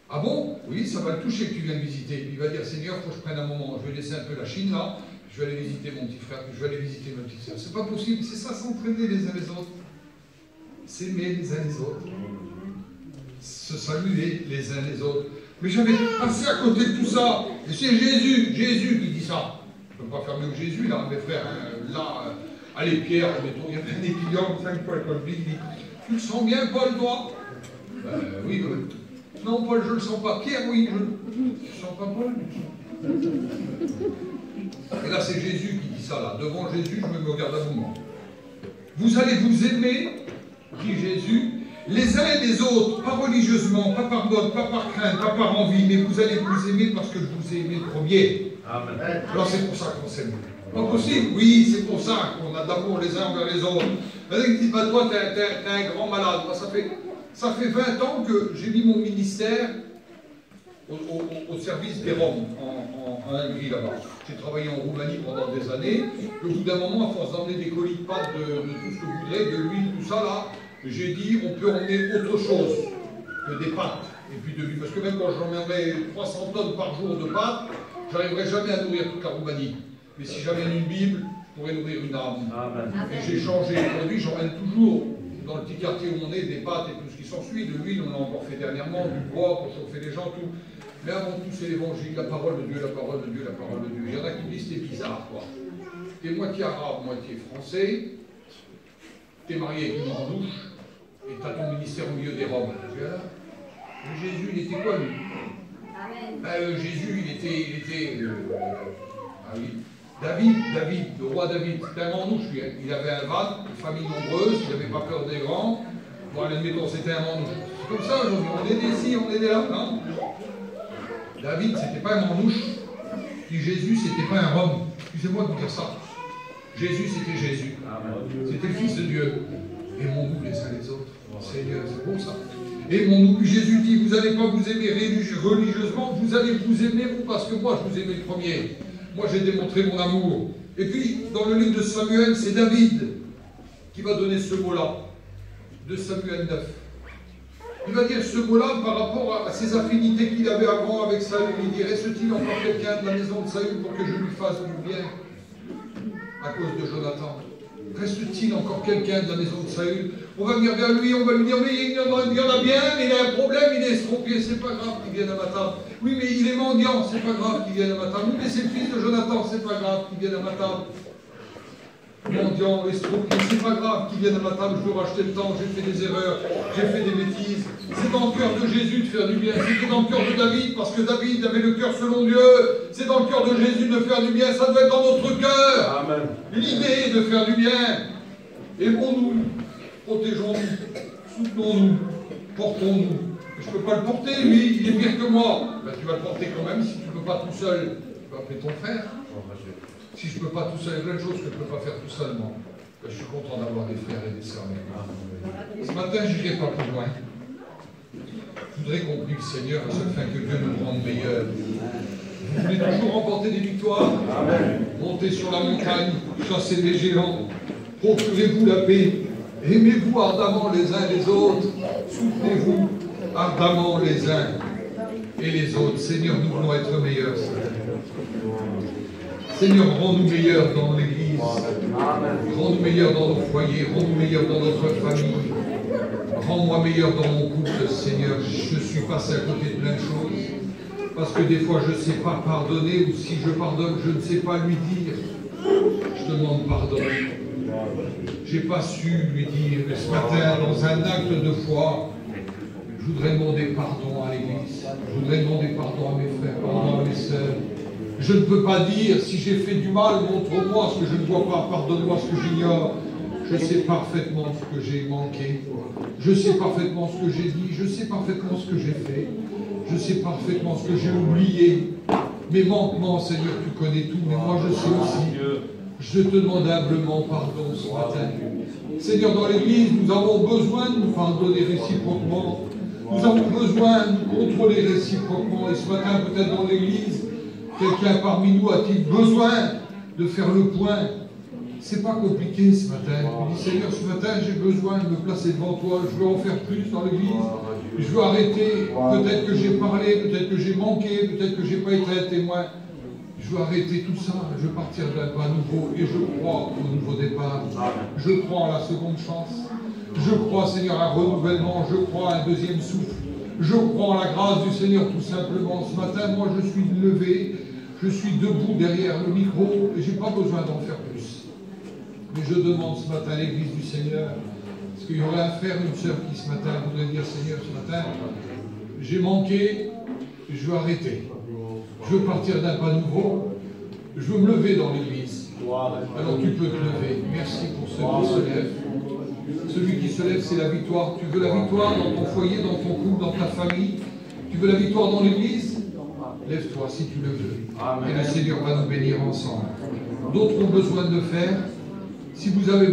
Ah bon? Oui, ça va le toucher que tu viens le visiter. Il va dire, Seigneur, il faut que je prenne un moment. Je vais laisser un peu la Chine là. Je vais aller visiter mon petit frère, je vais aller visiter ma petite soeur. C'est pas possible, c'est ça, s'entraîner les uns les autres. S'aimer les uns les autres. Se saluer les uns les autres. Mais j'avais passé à côté de tout ça. Et c'est Jésus qui dit ça. Je ne peux pas fermer au Jésus, là, mes frères. Là, allez, Pierre, mettons, il y a un étudiant, 5 Paul, tu le sens bien, Paul, toi? Oui, non, Paul, je ne le sens pas. Pierre, oui, je ne sens pas Paul. Et là, c'est Jésus qui dit ça, là. Devant Jésus, je me regarde à vous. Vous allez vous aimer, dit Jésus, les uns et les autres, pas religieusement, pas par mode, pas par crainte, pas par envie, mais vous allez vous aimer parce que je vous ai aimé le premier. Amen. Alors c'est pour ça qu'on s'aime. Pas possible? Oui, c'est pour ça qu'on a d'amour les uns envers les autres. Il dit, bah, toi, t'es un grand malade. Bah, ça fait 20 ans que j'ai mis mon ministère au service des Roms en Hongrie là-bas. J'ai travaillé en Roumanie pendant des années. Au bout d'un moment, à force d'emmener des colis de pâtes, de tout ce que vous voudrez, de l'huile, tout ça là, j'ai dit on peut emmener autre chose que des pâtes et puis de l'huile. Parce que même quand j'emmènerais 300 tonnes par jour de pâtes, j'arriverais jamais à nourrir toute la Roumanie. Mais si j'amène une Bible, je pourrais nourrir une âme. Et j'ai changé. Aujourd'hui, j'emmène toujours dans le petit quartier où on est des pâtes et tout ce qui s'ensuit. De l'huile, on a encore fait dernièrement, du bois pour chauffer les gens, tout. Mais avant tout, c'est l'évangile, la parole de Dieu, la parole de Dieu, la parole de Dieu. Il y en a qui disent c'est bizarre, quoi. T'es moitié arabe, moitié français, t'es marié avec une mandouche, et t'as ton ministère au milieu des Roms. Jésus, il était quoi, lui? Jésus, il était ah oui, David, le roi David, c'était un mandouche, lui. Hein. Il avait un van, une famille nombreuse, il n'avait pas peur des grands. Bon, admettons, c'était un mandouche. C'est comme ça aujourd'hui, on est des ci, on est des là, non? David, c'était pas un mandouche. Puis Jésus, c'était pas un Rome. Excusez-moi de vous dire ça. Jésus, c'était Jésus. C'était le Fils de Dieu. Aimons-nous les uns les autres. Seigneur, c'est beau ça. Aimons-nous. Jésus dit, vous n'allez pas vous aimer religieusement, vous allez vous aimer vous parce que moi, je vous aimais le premier. Moi, j'ai démontré mon amour. Et puis, dans le livre de Samuel, c'est David qui va donner ce mot-là. De Samuel 9. Il va dire ce mot-là par rapport à ses affinités qu'il avait avant avec Saül. Il dit, reste-t-il encore quelqu'un de la maison de Saül pour que je lui fasse du bien à cause de Jonathan? Reste-t-il encore quelqu'un de la maison de Saül? On va venir vers lui, on va lui dire, mais il y en a bien, mais il a un problème, il est estropié, c'est pas grave qu'il vienne à ma table. Oui, mais il est mendiant, c'est pas grave qu'il vienne à ma table. Oui, mais c'est le fils de Jonathan, c'est pas grave qu'il vienne à ma table. mendiant, estropié, c'est pas grave qu'ils viennent à ma table, je veux racheter le temps, j'ai fait des erreurs, j'ai fait des bêtises. C'est dans le cœur de Jésus de faire du bien, c'était dans le cœur de David, parce que David avait le cœur selon Dieu. C'est dans le cœur de Jésus de faire du bien, ça doit être dans notre cœur. Amen. L'idée de faire du bien. Aimons-nous, protégeons-nous, soutenons-nous, portons-nous. Je ne peux pas le porter, lui, il est pire que moi. Ben, tu vas le porter quand même, si tu ne peux pas tout seul, tu vas appeler ton frère. Si je ne peux pas tout seul, il y a plein de choses que je ne peux pas faire tout seul, moi. Ben, je suis content d'avoir des frères et des sœurs. Ce matin, je n'irai pas plus loin. Je voudrais qu'on prie le Seigneur à chaque fin que Dieu nous rende meilleurs. Vous voulez toujours remporter des victoires? Montez sur la montagne, chassez les géants, procurez-vous la paix, aimez-vous ardemment les uns les autres, soutenez-vous ardemment les uns et les autres. Seigneur, nous voulons être meilleurs. Seigneur, rends-nous meilleurs dans l'Église, rends-nous meilleurs dans nos foyers, rends-nous meilleurs dans notre famille, rends-moi meilleur dans mon couple, Seigneur. Je suis passé à côté de plein de choses, parce que des fois je ne sais pas pardonner, ou si je pardonne, je ne sais pas lui dire. Je demande pardon. Je n'ai pas su lui dire. Mais ce matin, dans un acte de foi, je voudrais demander pardon à l'Église. Je voudrais demander pardon à mes frères, pardon à mes sœurs. Je ne peux pas dire, si j'ai fait du mal, montre-moi ce que je ne vois pas, pardonne-moi ce que j'ignore. Je sais parfaitement ce que j'ai manqué. Je sais parfaitement ce que j'ai dit. Je sais parfaitement ce que j'ai fait. Je sais parfaitement ce que j'ai oublié. Mes manquements, Seigneur, tu connais tout, mais moi je sais aussi. Je te demande humblement pardon ce matin. Seigneur, dans l'Église, nous avons besoin de nous pardonner réciproquement. Nous avons besoin de nous contrôler réciproquement. Et ce matin, peut-être dans l'Église, quelqu'un parmi nous a-t-il besoin de faire le point? C'est pas compliqué ce matin. Il dit, Seigneur, ce matin, j'ai besoin de me placer devant toi. Je veux en faire plus dans l'Église. Je veux arrêter. Peut-être que j'ai parlé, peut-être que j'ai manqué, peut-être que j'ai pas été un témoin. Je veux arrêter tout ça. Je veux partir d'un pas nouveau. Et je crois au nouveau départ. Je crois en la seconde chance. Je crois, Seigneur, à un renouvellement. Je crois à un deuxième souffle. Je crois en la grâce du Seigneur, tout simplement. Ce matin, moi, je suis levé. Je suis debout derrière le micro. Et je n'ai pas besoin d'en faire plus. Mais je demande ce matin à l'Église du Seigneur, est-ce qu'il y aurait un frère, une sœur qui ce matin voudrait dire, Seigneur, ce matin, j'ai manqué, je veux arrêter. Je veux partir d'un pas nouveau, je veux me lever dans l'Église. Alors tu peux te lever. Merci pour celui qui se lève. Celui qui se lève, c'est la victoire. Tu veux la victoire dans ton foyer, dans ton couple, dans ta famille? Tu veux la victoire dans l'Église? Lève-toi si tu le veux. Et le Seigneur va nous bénir ensemble. D'autres ont besoin de le faire. Si vous avez